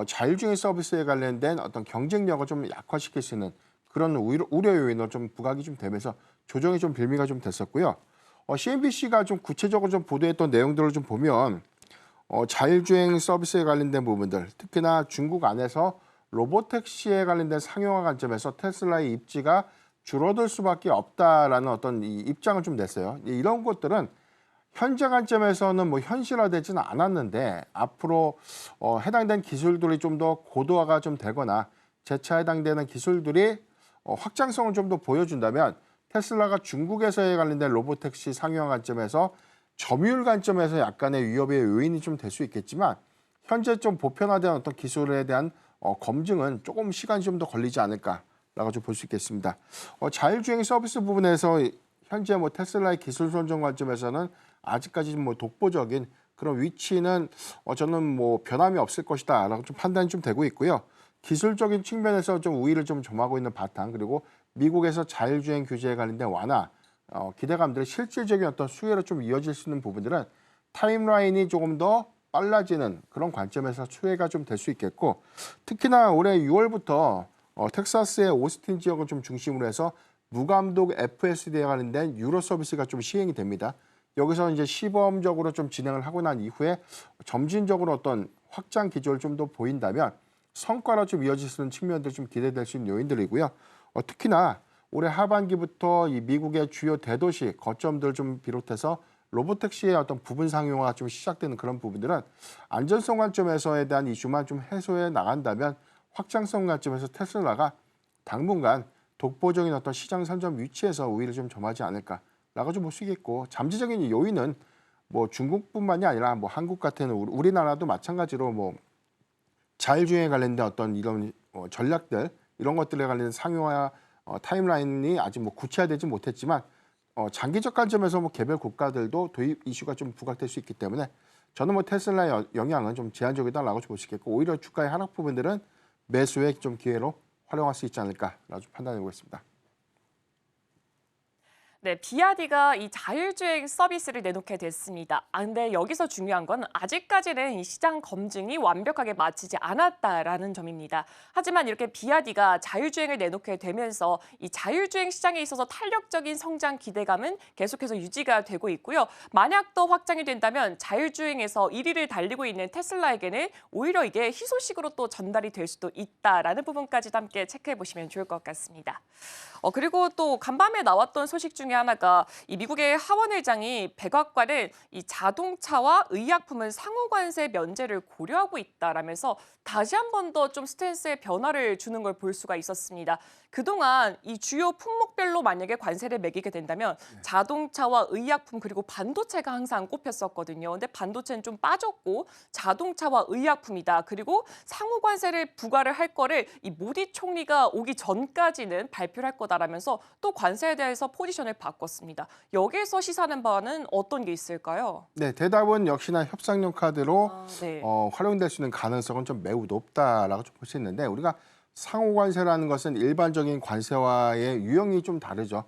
자율주행 서비스에 관련된 어떤 경쟁력을 좀 약화시킬 수 있는 그런 우려 요인으로 좀 부각이 좀 되면서 조정이 좀 빌미가 좀 됐었고요. CNBC가 좀 구체적으로 좀 보도했던 내용들을 좀 보면 자율주행 서비스에 관련된 부분들, 특히나 중국 안에서 로보택시에 관련된 상용화 관점에서 테슬라의 입지가 줄어들 수밖에 없다라는 어떤 이 입장을 좀 냈어요. 이런 것들은 현재 관점에서는 뭐 현실화되지는 않았는데 앞으로 해당된 기술들이 좀 더 고도화가 좀 되거나 재차 해당되는 기술들이 확장성을 좀 더 보여준다면 테슬라가 중국에서에 관련된 로보택시 상용화 관점에서 점유율 관점에서 약간의 위협의 요인이 좀 될 수 있겠지만 현재 좀 보편화된 어떤 기술에 대한 검증은 조금 시간이 좀 더 걸리지 않을까라고 좀 볼 수 있겠습니다. 자율주행 서비스 부분에서 현재 뭐 테슬라의 기술 선정 관점에서는 아직까지 뭐 독보적인 그런 위치는 저는 뭐 변함이 없을 것이다라고 좀 판단이 좀 되고 있고요. 기술적인 측면에서 좀 우위를 좀 점하고 있는 바탕 그리고 미국에서 자율주행 규제에 관련된 완화 기대감들의 실질적인 어떤 수혜로 좀 이어질 수 있는 부분들은 타임라인이 조금 더 빨라지는 그런 관점에서 수혜가 좀 될 수 있겠고 특히나 올해 6월부터 텍사스의 오스틴 지역을 좀 중심으로 해서 무감독 FSD에 관련된 유로 서비스가 좀 시행이 됩니다. 여기서 이제 시범적으로 좀 진행을 하고 난 이후에 점진적으로 어떤 확장 기조를 좀 더 보인다면 성과로 좀 이어질 수 있는 측면들 좀 기대될 수 있는 요인들이고요. 특히나 올해 하반기부터 이 미국의 주요 대도시 거점들 좀 비롯해서 로보택시의 어떤 부분 상용화가 좀 시작되는 그런 부분들은 안전성 관점에서에 대한 이슈만 좀 해소해 나간다면 확장성 관점에서 테슬라가 당분간 독보적인 어떤 시장 선점 위치에서 우위를 좀 점하지 않을까라고 좀 볼 수 있겠고 잠재적인 요인은 뭐 중국뿐만이 아니라 뭐 한국 같은 우리나라도 마찬가지로 뭐 자율주행에 관련된 어떤 이런 전략들 이런 것들에 관련된 상용화 타임라인이 아직 뭐 구체화되지 못했지만 장기적 관점에서 뭐 개별 국가들도 도입 이슈가 좀 부각될 수 있기 때문에 저는 뭐 테슬라의 영향은 좀 제한적이다라고 볼 수 있겠고 오히려 주가의 하락 부분들은 매수의 좀 기회로 활용할 수 있지 않을까라고 판단해 보겠습니다. 네, 비아디가 이 자율주행 서비스를 내놓게 됐습니다. 근데 여기서 중요한 건 아직까지는 이 시장 검증이 완벽하게 마치지 않았다라는 점입니다. 하지만 이렇게 비아디가 자율주행을 내놓게 되면서 이 자율주행 시장에 있어서 탄력적인 성장 기대감은 계속해서 유지가 되고 있고요. 만약 더 확장이 된다면 자율주행에서 1위를 달리고 있는 테슬라에게는 오히려 이게 희소식으로 또 전달이 될 수도 있다라는 부분까지도 함께 체크해 보시면 좋을 것 같습니다. 그리고 또 간밤에 나왔던 소식 중에 하나가 이 미국의 하원 의장이 백악관은 이 자동차와 의약품은 상호 관세 면제를 고려하고 있다라면서 다시 한 번 더 좀 스탠스의 변화를 주는 걸 볼 수가 있었습니다. 그동안 이 주요 품목별로 만약에 관세를 매기게 된다면 자동차와 의약품 그리고 반도체가 항상 꼽혔었거든요. 근데 반도체는 좀 빠졌고 자동차와 의약품이다. 그리고 상호 관세를 부과를 할 거를 이 모디 총리가 오기 전까지는 발표를 할 거다라면서 또 관세에 대해서 포지션을 바꿨습니다. 여기에서 시사하는 바는 어떤 게 있을까요? 네, 대답은 역시나 협상용 카드로 네. 활용될 수 있는 가능성은 좀 매우 높다라고 좀 볼 수 있는데 우리가 상호 관세라는 것은 일반적인 관세와의 유형이 좀 다르죠.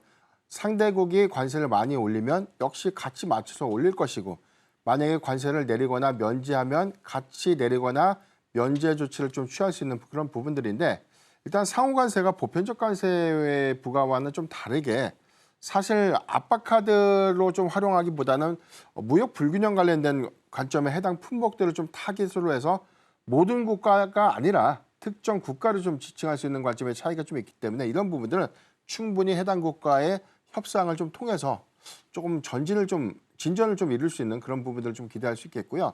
상대국이 관세를 많이 올리면 역시 같이 맞춰서 올릴 것이고 만약에 관세를 내리거나 면제하면 같이 내리거나 면제 조치를 좀 취할 수 있는 그런 부분들인데 일단 상호 관세가 보편적 관세의 부과와는 좀 다르게 사실 압박카드로 좀 활용하기보다는 무역 불균형 관련된 관점에 해당 품목들을 좀 타깃으로 해서 모든 국가가 아니라 특정 국가를 좀 지칭할 수 있는 관점의 차이가 좀 있기 때문에 이런 부분들은 충분히 해당 국가의 협상을 좀 통해서 조금 진전을 좀 이룰 수 있는 그런 부분들을 좀 기대할 수 있겠고요.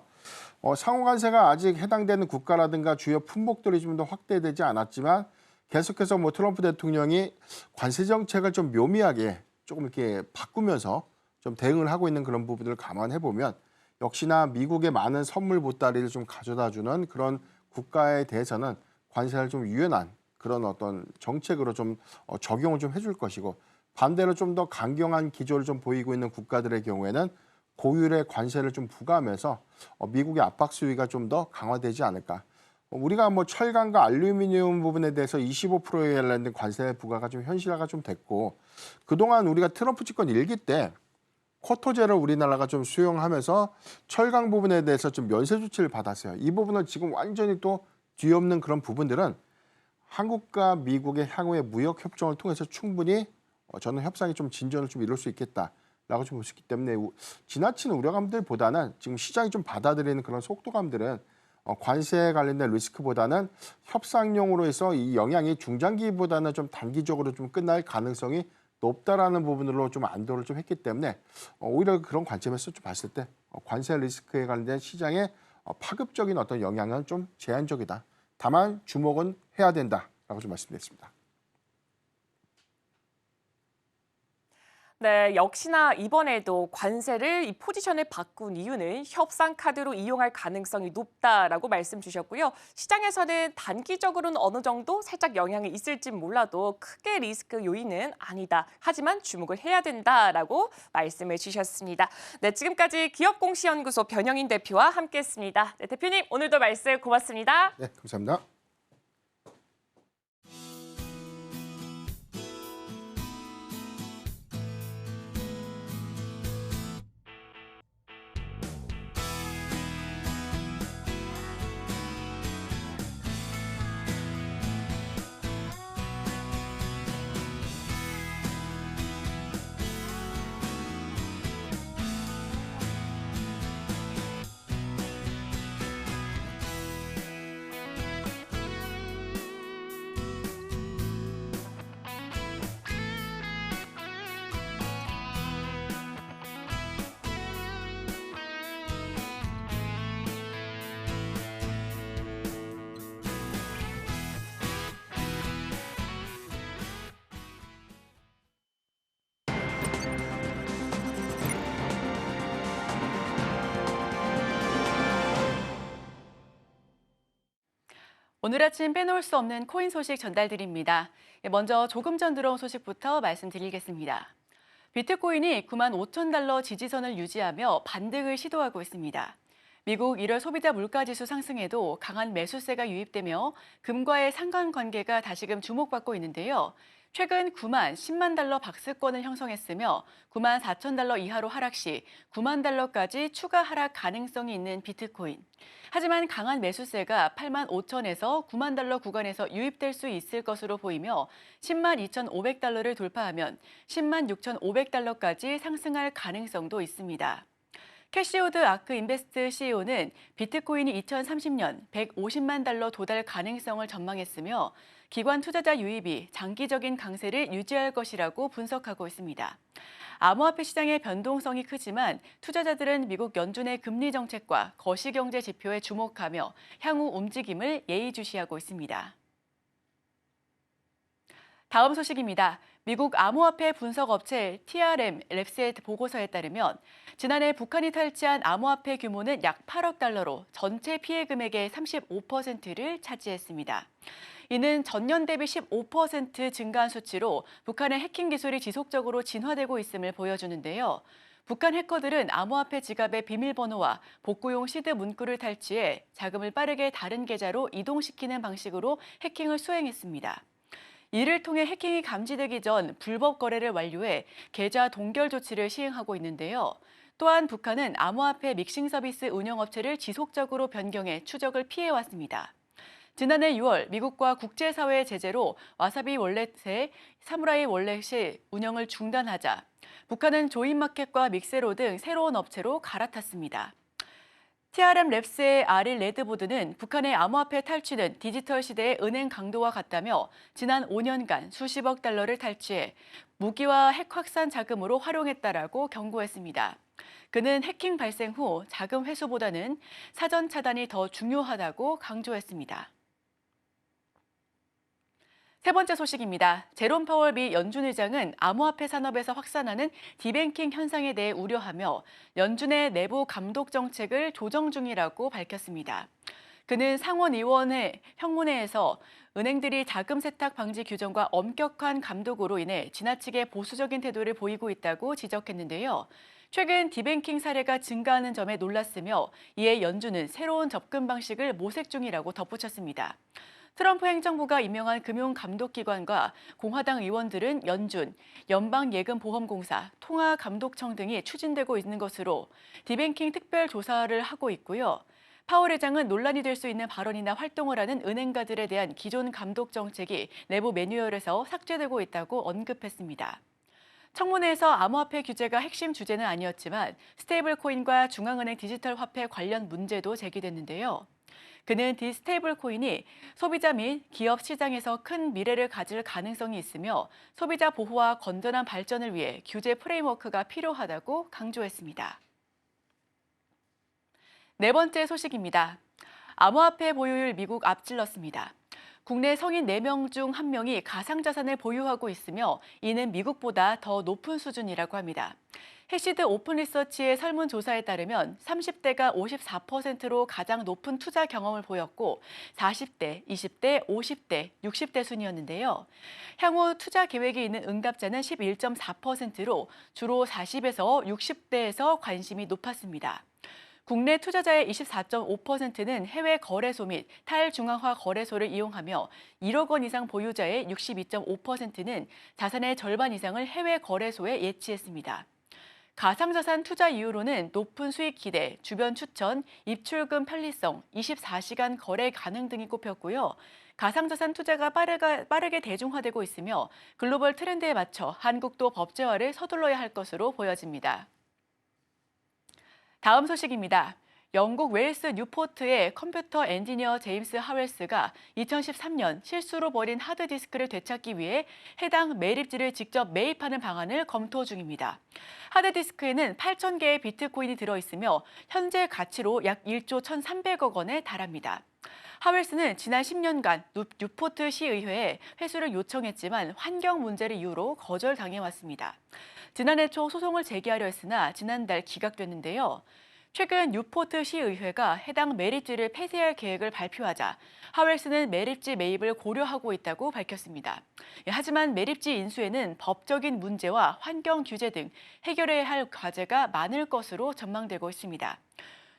상호 관세가 아직 해당되는 국가라든가 주요 품목들이 좀 더 확대되지 않았지만 계속해서 뭐 트럼프 대통령이 관세 정책을 좀 묘미하게 조금 이렇게 바꾸면서 좀 대응을 하고 있는 그런 부분들을 감안해 보면 역시나 미국의 많은 선물 보따리를 좀 가져다주는 그런 국가에 대해서는 관세를 좀 유연한 그런 어떤 정책으로 좀 적용을 좀 해줄 것이고 반대로 좀 더 강경한 기조를 좀 보이고 있는 국가들의 경우에는 고율의 관세를 좀 부과하면서 미국의 압박 수위가 좀 더 강화되지 않을까. 우리가 뭐 철강과 알루미늄 부분에 대해서 25%에 관련된 관세 부과가 좀 현실화가 좀 됐고, 그동안 우리가 트럼프 집권 1기 때 쿼터제를 우리나라가 좀 수용하면서 철강 부분에 대해서 좀 면세 조치를 받았어요. 이 부분은 지금 완전히 또 뒤엎는 그런 부분들은 한국과 미국의 향후의 무역 협정을 통해서 충분히 저는 협상이 좀 진전을 좀 이룰 수 있겠다라고 좀 볼 수 있기 때문에 지나친 우려감들보다는 지금 시장이 좀 받아들이는 그런 속도감들은 관세에 관련된 리스크보다는 협상용으로 해서 이 영향이 중장기보다는 좀 단기적으로 좀 끝날 가능성이 높다라는 부분으로 좀 안도를 좀 했기 때문에 오히려 그런 관점에서 좀 봤을 때 관세 리스크에 관련된 시장의 파급적인 어떤 영향은 좀 제한적이다. 다만 주목은 해야 된다라고 좀 말씀드렸습니다. 네, 역시나 이번에도 관세를 이 포지션을 바꾼 이유는 협상 카드로 이용할 가능성이 높다라고 말씀 주셨고요. 시장에서는 단기적으로는 어느 정도 살짝 영향이 있을지 몰라도 크게 리스크 요인은 아니다. 하지만 주목을 해야 된다라고 말씀을 주셨습니다. 네, 지금까지 기업공시연구소 변영인 대표와 함께했습니다. 네, 대표님 오늘도 말씀 고맙습니다. 네, 감사합니다. 오늘 아침 빼놓을 수 없는 코인 소식 전달드립니다. 먼저 조금 전 들어온 소식부터 말씀드리겠습니다. 비트코인이 9만 5천 달러 지지선을 유지하며 반등을 시도하고 있습니다. 미국 1월 소비자 물가지수 상승에도 강한 매수세가 유입되며 금과의 상관관계가 다시금 주목받고 있는데요. 최근 9만 10만 달러 박스권을 형성했으며 9만 4천 달러 이하로 하락 시 9만 달러까지 추가 하락 가능성이 있는 비트코인. 하지만 강한 매수세가 8만 5천에서 9만 달러 구간에서 유입될 수 있을 것으로 보이며 10만 2,500달러를 돌파하면 10만 6,500달러까지 상승할 가능성도 있습니다. 캐시우드 아크 인베스트 CEO는 비트코인이 2030년 150만 달러 도달 가능성을 전망했으며 기관 투자자 유입이 장기적인 강세를 유지할 것이라고 분석하고 있습니다. 암호화폐 시장의 변동성이 크지만 투자자들은 미국 연준의 금리 정책과 거시경제 지표에 주목하며 향후 움직임을 예의주시하고 있습니다. 다음 소식입니다. 미국 암호화폐 분석업체 TRM 랩스의 보고서에 따르면 지난해 북한이 탈취한 암호화폐 규모는 약 8억 달러로 전체 피해 금액의 35%를 차지했습니다. 이는 전년 대비 15% 증가한 수치로 북한의 해킹 기술이 지속적으로 진화되고 있음을 보여주는데요. 북한 해커들은 암호화폐 지갑의 비밀번호와 복구용 시드 문구를 탈취해 자금을 빠르게 다른 계좌로 이동시키는 방식으로 해킹을 수행했습니다. 이를 통해 해킹이 감지되기 전 불법 거래를 완료해 계좌 동결 조치를 시행하고 있는데요. 또한 북한은 암호화폐 믹싱 서비스 운영업체를 지속적으로 변경해 추적을 피해왔습니다. 지난해 6월 미국과 국제사회의 제재로 와사비 월렛의 사무라이 월렛이 운영을 중단하자 북한은 조인마켓과 믹세로 등 새로운 업체로 갈아탔습니다. TRM 랩스의 아릴 레드보드는 북한의 암호화폐 탈취는 디지털 시대의 은행 강도와 같다며 지난 5년간 수십억 달러를 탈취해 무기와 핵 확산 자금으로 활용했다라고 경고했습니다. 그는 해킹 발생 후 자금 회수보다는 사전 차단이 더 중요하다고 강조했습니다. 세 번째 소식입니다. 제롬 파월 미 연준 의장은 암호화폐 산업에서 확산하는 디뱅킹 현상에 대해 우려하며 연준의 내부 감독 정책을 조정 중이라고 밝혔습니다. 그는 상원의원회 형문회에서 은행들이 자금 세탁 방지 규정과 엄격한 감독으로 인해 지나치게 보수적인 태도를 보이고 있다고 지적했는데요. 최근 디뱅킹 사례가 증가하는 점에 놀랐으며 이에 연준은 새로운 접근 방식을 모색 중이라고 덧붙였습니다. 트럼프 행정부가 임명한 금융감독기관과 공화당 의원들은 연준, 연방예금보험공사, 통화감독청 등이 추진되고 있는 것으로 디뱅킹 특별조사를 하고 있고요. 파월 의장은 논란이 될 수 있는 발언이나 활동을 하는 은행가들에 대한 기존 감독 정책이 내부 매뉴얼에서 삭제되고 있다고 언급했습니다. 청문회에서 암호화폐 규제가 핵심 주제는 아니었지만 스테이블 코인과 중앙은행 디지털 화폐 관련 문제도 제기됐는데요. 그는 스테이블 코인이 소비자 및 기업 시장에서 큰 미래를 가질 가능성이 있으며 소비자 보호와 건전한 발전을 위해 규제 프레임워크가 필요하다고 강조했습니다. 네 번째 소식입니다. 암호화폐 보유율 미국 앞질렀습니다. 국내 성인 4명 중 1명이 가상자산을 보유하고 있으며 이는 미국보다 더 높은 수준이라고 합니다. 해시드 오픈리서치의 설문조사에 따르면 30대가 54%로 가장 높은 투자 경험을 보였고 40대, 20대, 50대, 60대 순이었는데요. 향후 투자 계획이 있는 응답자는 11.4%로 주로 40에서 60대에서 관심이 높았습니다. 국내 투자자의 24.5%는 해외 거래소 및 탈중앙화 거래소를 이용하며 1억 원 이상 보유자의 62.5%는 자산의 절반 이상을 해외 거래소에 예치했습니다. 가상자산 투자 이유로는 높은 수익 기대, 주변 추천, 입출금 편리성, 24시간 거래 가능 등이 꼽혔고요. 가상자산 투자가 빠르게 대중화되고 있으며 글로벌 트렌드에 맞춰 한국도 법제화를 서둘러야 할 것으로 보여집니다. 다음 소식입니다. 영국 웨일스 뉴포트의 컴퓨터 엔지니어 제임스 하웰스가 2013년 실수로 버린 하드디스크를 되찾기 위해 해당 매립지를 직접 매입하는 방안을 검토 중입니다. 하드디스크에는 8,000개의 비트코인이 들어있으며 현재 가치로 약 1조 1,300억 원에 달합니다. 하웰스는 지난 10년간 뉴포트 시의회에 회수를 요청했지만 환경 문제를 이유로 거절당해왔습니다. 지난해 초 소송을 제기하려 했으나 지난달 기각됐는데요. 최근 뉴포트 시의회가 해당 매립지를 폐쇄할 계획을 발표하자 하웰스는 매립지 매입을 고려하고 있다고 밝혔습니다. 하지만 매립지 인수에는 법적인 문제와 환경 규제 등 해결해야 할 과제가 많을 것으로 전망되고 있습니다.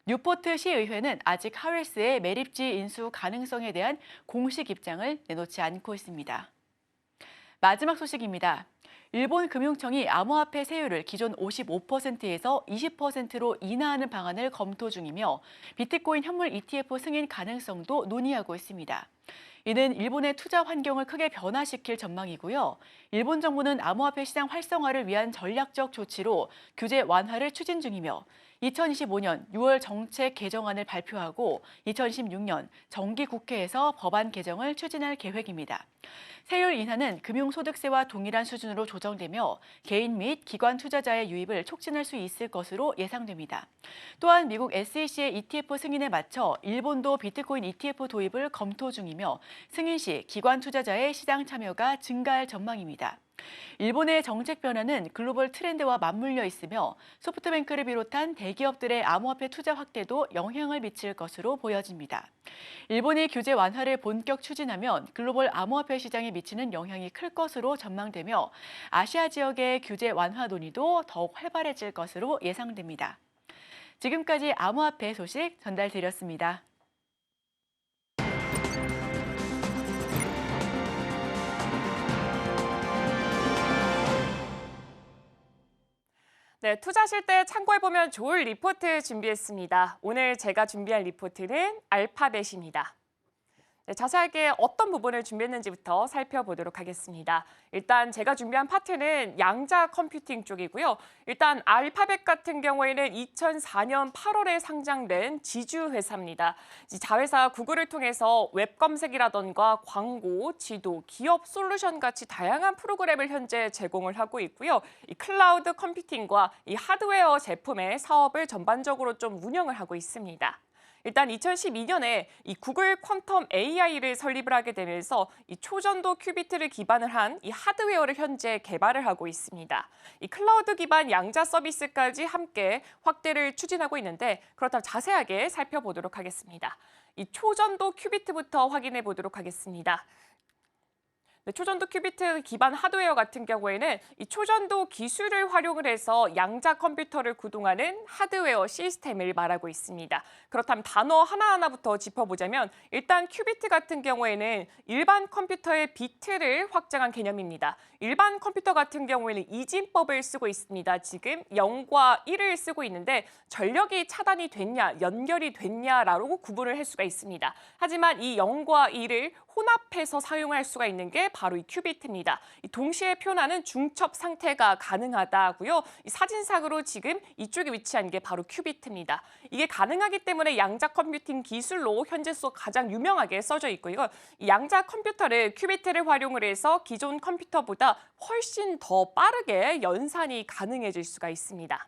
뉴포트 시의회는 아직 하웰스의 매립지 인수 가능성에 대한 공식 입장을 내놓지 않고 있습니다. 마지막 소식입니다. 일본 금융청이 암호화폐 세율을 기존 55%에서 20%로 인하하는 방안을 검토 중이며 비트코인 현물 ETF 승인 가능성도 논의하고 있습니다. 이는 일본의 투자 환경을 크게 변화시킬 전망이고요. 일본 정부는 암호화폐 시장 활성화를 위한 전략적 조치로 규제 완화를 추진 중이며 2025년 6월 정책 개정안을 발표하고 2026년 정기국회에서 법안 개정을 추진할 계획입니다. 세율 인하는 금융소득세와 동일한 수준으로 조정되며 개인 및 기관 투자자의 유입을 촉진할 수 있을 것으로 예상됩니다. 또한 미국 SEC의 ETF 승인에 맞춰 일본도 비트코인 ETF 도입을 검토 중이며 승인 시 기관 투자자의 시장 참여가 증가할 전망입니다. 일본의 정책 변화는 글로벌 트렌드와 맞물려 있으며 소프트뱅크를 비롯한 대기업들의 암호화폐 투자 확대도 영향을 미칠 것으로 보여집니다. 일본이 규제 완화를 본격 추진하면 글로벌 암호화폐 시장에 미치는 영향이 클 것으로 전망되며 아시아 지역의 규제 완화 논의도 더욱 활발해질 것으로 예상됩니다. 지금까지 암호화폐 소식 전달드렸습니다. 네, 투자하실 때 참고해보면 좋을 리포트 준비했습니다. 오늘 제가 준비한 리포트는 알파벳입니다. 네, 자세하게 어떤 부분을 준비했는지부터 살펴보도록 하겠습니다. 일단 제가 준비한 파트는 양자 컴퓨팅 쪽이고요. 일단 알파벳 같은 경우에는 2004년 8월에 상장된 지주 회사입니다. 자회사 구글을 통해서 웹 검색이라던가 광고, 지도, 기업 솔루션 같이 다양한 프로그램을 현재 제공을 하고 있고요. 이 클라우드 컴퓨팅과 이 하드웨어 제품의 사업을 전반적으로 좀 운영을 하고 있습니다. 일단 2012년에 이 구글 퀀텀 AI를 설립을 하게 되면서 이 초전도 큐비트를 기반을 한 이 하드웨어를 현재 개발을 하고 있습니다. 이 클라우드 기반 양자 서비스까지 함께 확대를 추진하고 있는데 그렇다면 자세하게 살펴보도록 하겠습니다. 이 초전도 큐비트부터 확인해 보도록 하겠습니다. 네, 초전도 큐비트 기반 하드웨어 같은 경우에는 이 초전도 기술을 활용을 해서 양자 컴퓨터를 구동하는 하드웨어 시스템을 말하고 있습니다. 그렇다면 단어 하나하나부터 짚어보자면 일단 큐비트 같은 경우에는 일반 컴퓨터의 비트를 확장한 개념입니다. 일반 컴퓨터 같은 경우에는 이진법을 쓰고 있습니다. 지금 0과 1을 쓰고 있는데 전력이 차단이 됐냐, 연결이 됐냐라고 구분을 할 수가 있습니다. 하지만 이 0과 1을 혼합해서 사용할 수가 있는 게 바로 이 큐비트입니다. 동시에 표현하는 중첩 상태가 가능하다고요. 이 사진상으로 지금 이쪽에 위치한 게 바로 큐비트입니다. 이게 가능하기 때문에 양자 컴퓨팅 기술로 현재서 가장 유명하게 써져 있고요. 이 양자 컴퓨터를 큐비트를 활용을 해서 기존 컴퓨터보다 훨씬 더 빠르게 연산이 가능해질 수가 있습니다.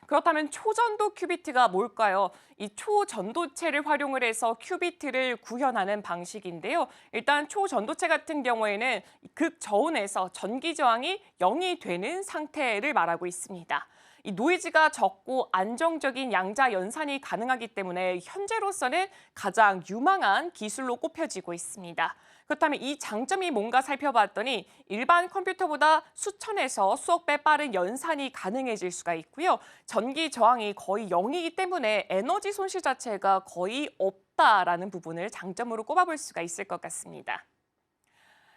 그렇다면 초전도 큐비트가 뭘까요? 이 초전도체를 활용을 해서 큐비트를 구현하는 방식인데요. 일단 초전도체 같은 경우에는 극저온에서 전기 저항이 0이 되는 상태를 말하고 있습니다. 이 노이즈가 적고 안정적인 양자 연산이 가능하기 때문에 현재로서는 가장 유망한 기술로 꼽혀지고 있습니다. 그렇다면 이 장점이 뭔가 살펴봤더니 일반 컴퓨터보다 수천에서 수억 배 빠른 연산이 가능해질 수가 있고요. 전기 저항이 거의 0이기 때문에 에너지 손실 자체가 거의 없다라는 부분을 장점으로 꼽아볼 수가 있을 것 같습니다.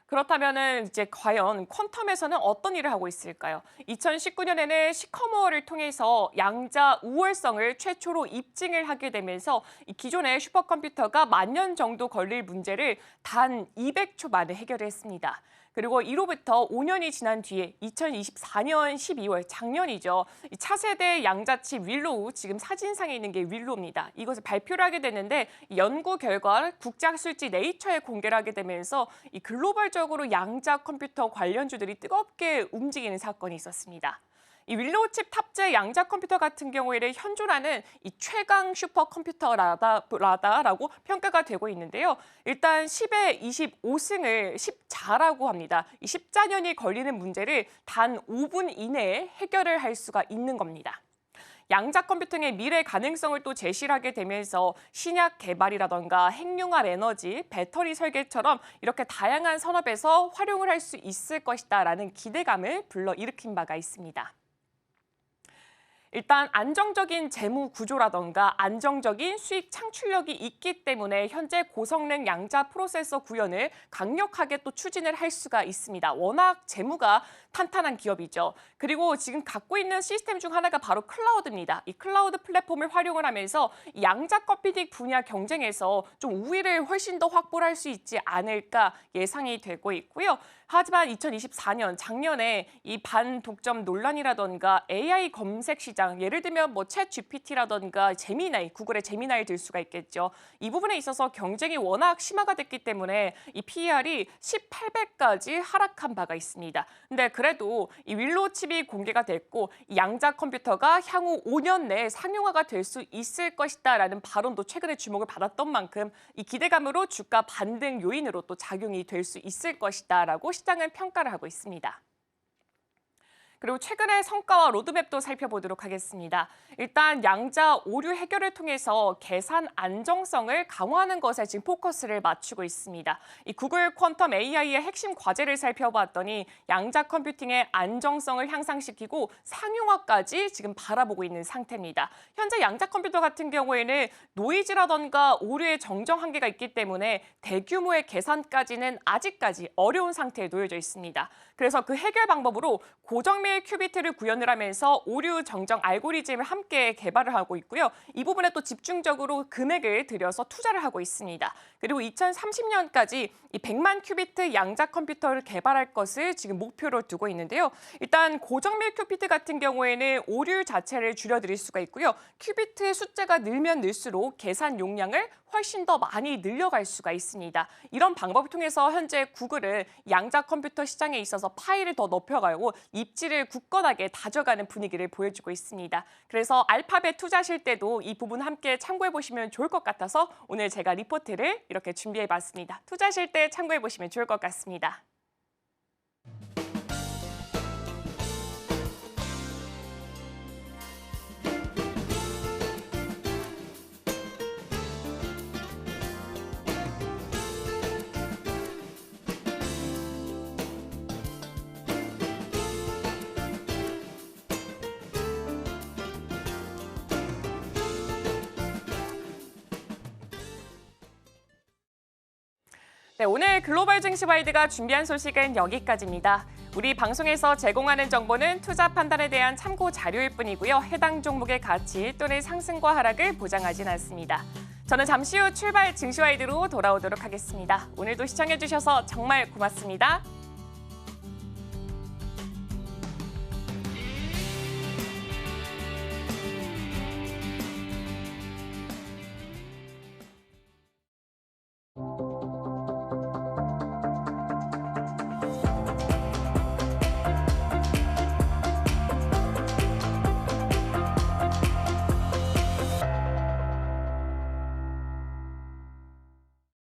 그렇다면은 이제 과연 퀀텀에서는 어떤 일을 하고 있을까요? 2019년에는 시커머를 통해서 양자 우월성을 최초로 입증을 하게 되면서 이 기존의 슈퍼컴퓨터가 10,000년 정도 걸릴 문제를 단 200초 만에 해결했습니다. 그리고 이로부터 5년이 지난 뒤에 2024년 12월 작년이죠. 이 차세대 양자칩 윌로우, 지금 사진상에 있는 게 윌로우입니다. 이것을 발표를 하게 됐는데 연구 결과 국제학술지 네이처에 공개를 하게 되면서 이 글로벌적으로 양자 컴퓨터 관련주들이 뜨겁게 움직이는 사건이 있었습니다. 이 윌로우 칩 탑재 양자 컴퓨터 같은 경우에는 현존하는 이 최강 슈퍼컴퓨터라고 평가가 되고 있는데요. 일단 10에 25승을 10자라고 합니다. 이 10자년이 걸리는 문제를 단 5분 이내에 해결을 할 수가 있는 겁니다. 양자 컴퓨팅의 미래 가능성을 또 제시를 하게 되면서 신약 개발이라던가 핵융합 에너지, 배터리 설계처럼 이렇게 다양한 산업에서 활용을 할 수 있을 것이다라는 기대감을 불러일으킨 바가 있습니다. 일단 안정적인 재무 구조라던가 안정적인 수익 창출력이 있기 때문에 현재 고성능 양자 프로세서 구현을 강력하게 또 추진을 할 수가 있습니다. 워낙 재무가 탄탄한 기업이죠. 그리고 지금 갖고 있는 시스템 중 하나가 바로 클라우드입니다. 이 클라우드 플랫폼을 활용을 하면서 양자 컴퓨팅 분야 경쟁에서 좀 우위를 훨씬 더 확보를 할 수 있지 않을까 예상이 되고 있고요. 하지만 2024년 작년에 이 반독점 논란이라던가 AI 검색 시장, 예를 들면 뭐 챗 GPT라던가 제미나이, 구글의 제미나이를 들 수가 있겠죠. 이 부분에 있어서 경쟁이 워낙 심화가 됐기 때문에 이 PER이 18배까지 하락한 바가 있습니다. 근데 그래도 이 윌로우 칩이 공개가 됐고 이 양자 컴퓨터가 향후 5년 내에 상용화가 될 수 있을 것이다라는 발언도 최근에 주목을 받았던 만큼 이 기대감으로 주가 반등 요인으로 또 작용이 될 수 있을 것이다라고 시장은 평가를 하고 있습니다. 그리고 최근의 성과와 로드맵도 살펴보도록 하겠습니다. 일단 양자 오류 해결을 통해서 계산 안정성을 강화하는 것에 지금 포커스를 맞추고 있습니다. 이 구글 퀀텀 AI의 핵심 과제를 살펴봤더니 양자 컴퓨팅의 안정성을 향상시키고 상용화까지 지금 바라보고 있는 상태입니다. 현재 양자 컴퓨터 같은 경우에는 노이즈라던가 오류의 정정 한계가 있기 때문에 대규모의 계산까지는 아직까지 어려운 상태에 놓여져 있습니다. 그래서 그 해결 방법으로 고정밀 큐비트를 구현을 하면서 오류 정정 알고리즘을 함께 개발을 하고 있고요. 이 부분에 또 집중적으로 금액을 들여서 투자를 하고 있습니다. 그리고 2030년까지 이 100만 큐비트 양자 컴퓨터를 개발할 것을 지금 목표로 두고 있는데요. 일단 고정밀 큐비트 같은 경우에는 오류 자체를 줄여드릴 수가 있고요. 큐비트의 숫자가 늘면 늘수록 계산 용량을 훨씬 더 많이 늘려갈 수가 있습니다. 이런 방법을 통해서 현재 구글은 양자 컴퓨터 시장에 있어서 파일을 더 높여가고 입지를 굳건하게 다져가는 분위기를 보여주고 있습니다. 그래서 알파벳 투자하실 때도 이 부분 함께 참고해 보시면 좋을 것 같아서 오늘 제가 리포트를 이렇게 준비해 봤습니다. 투자하실 때 참고해 보시면 좋을 것 같습니다. 네, 오늘 글로벌 증시 와이드가 준비한 소식은 여기까지입니다. 우리 방송에서 제공하는 정보는 투자 판단에 대한 참고 자료일 뿐이고요. 해당 종목의 가치 또는 상승과 하락을 보장하진 않습니다. 저는 잠시 후 출발 증시 와이드로 돌아오도록 하겠습니다. 오늘도 시청해주셔서 정말 고맙습니다.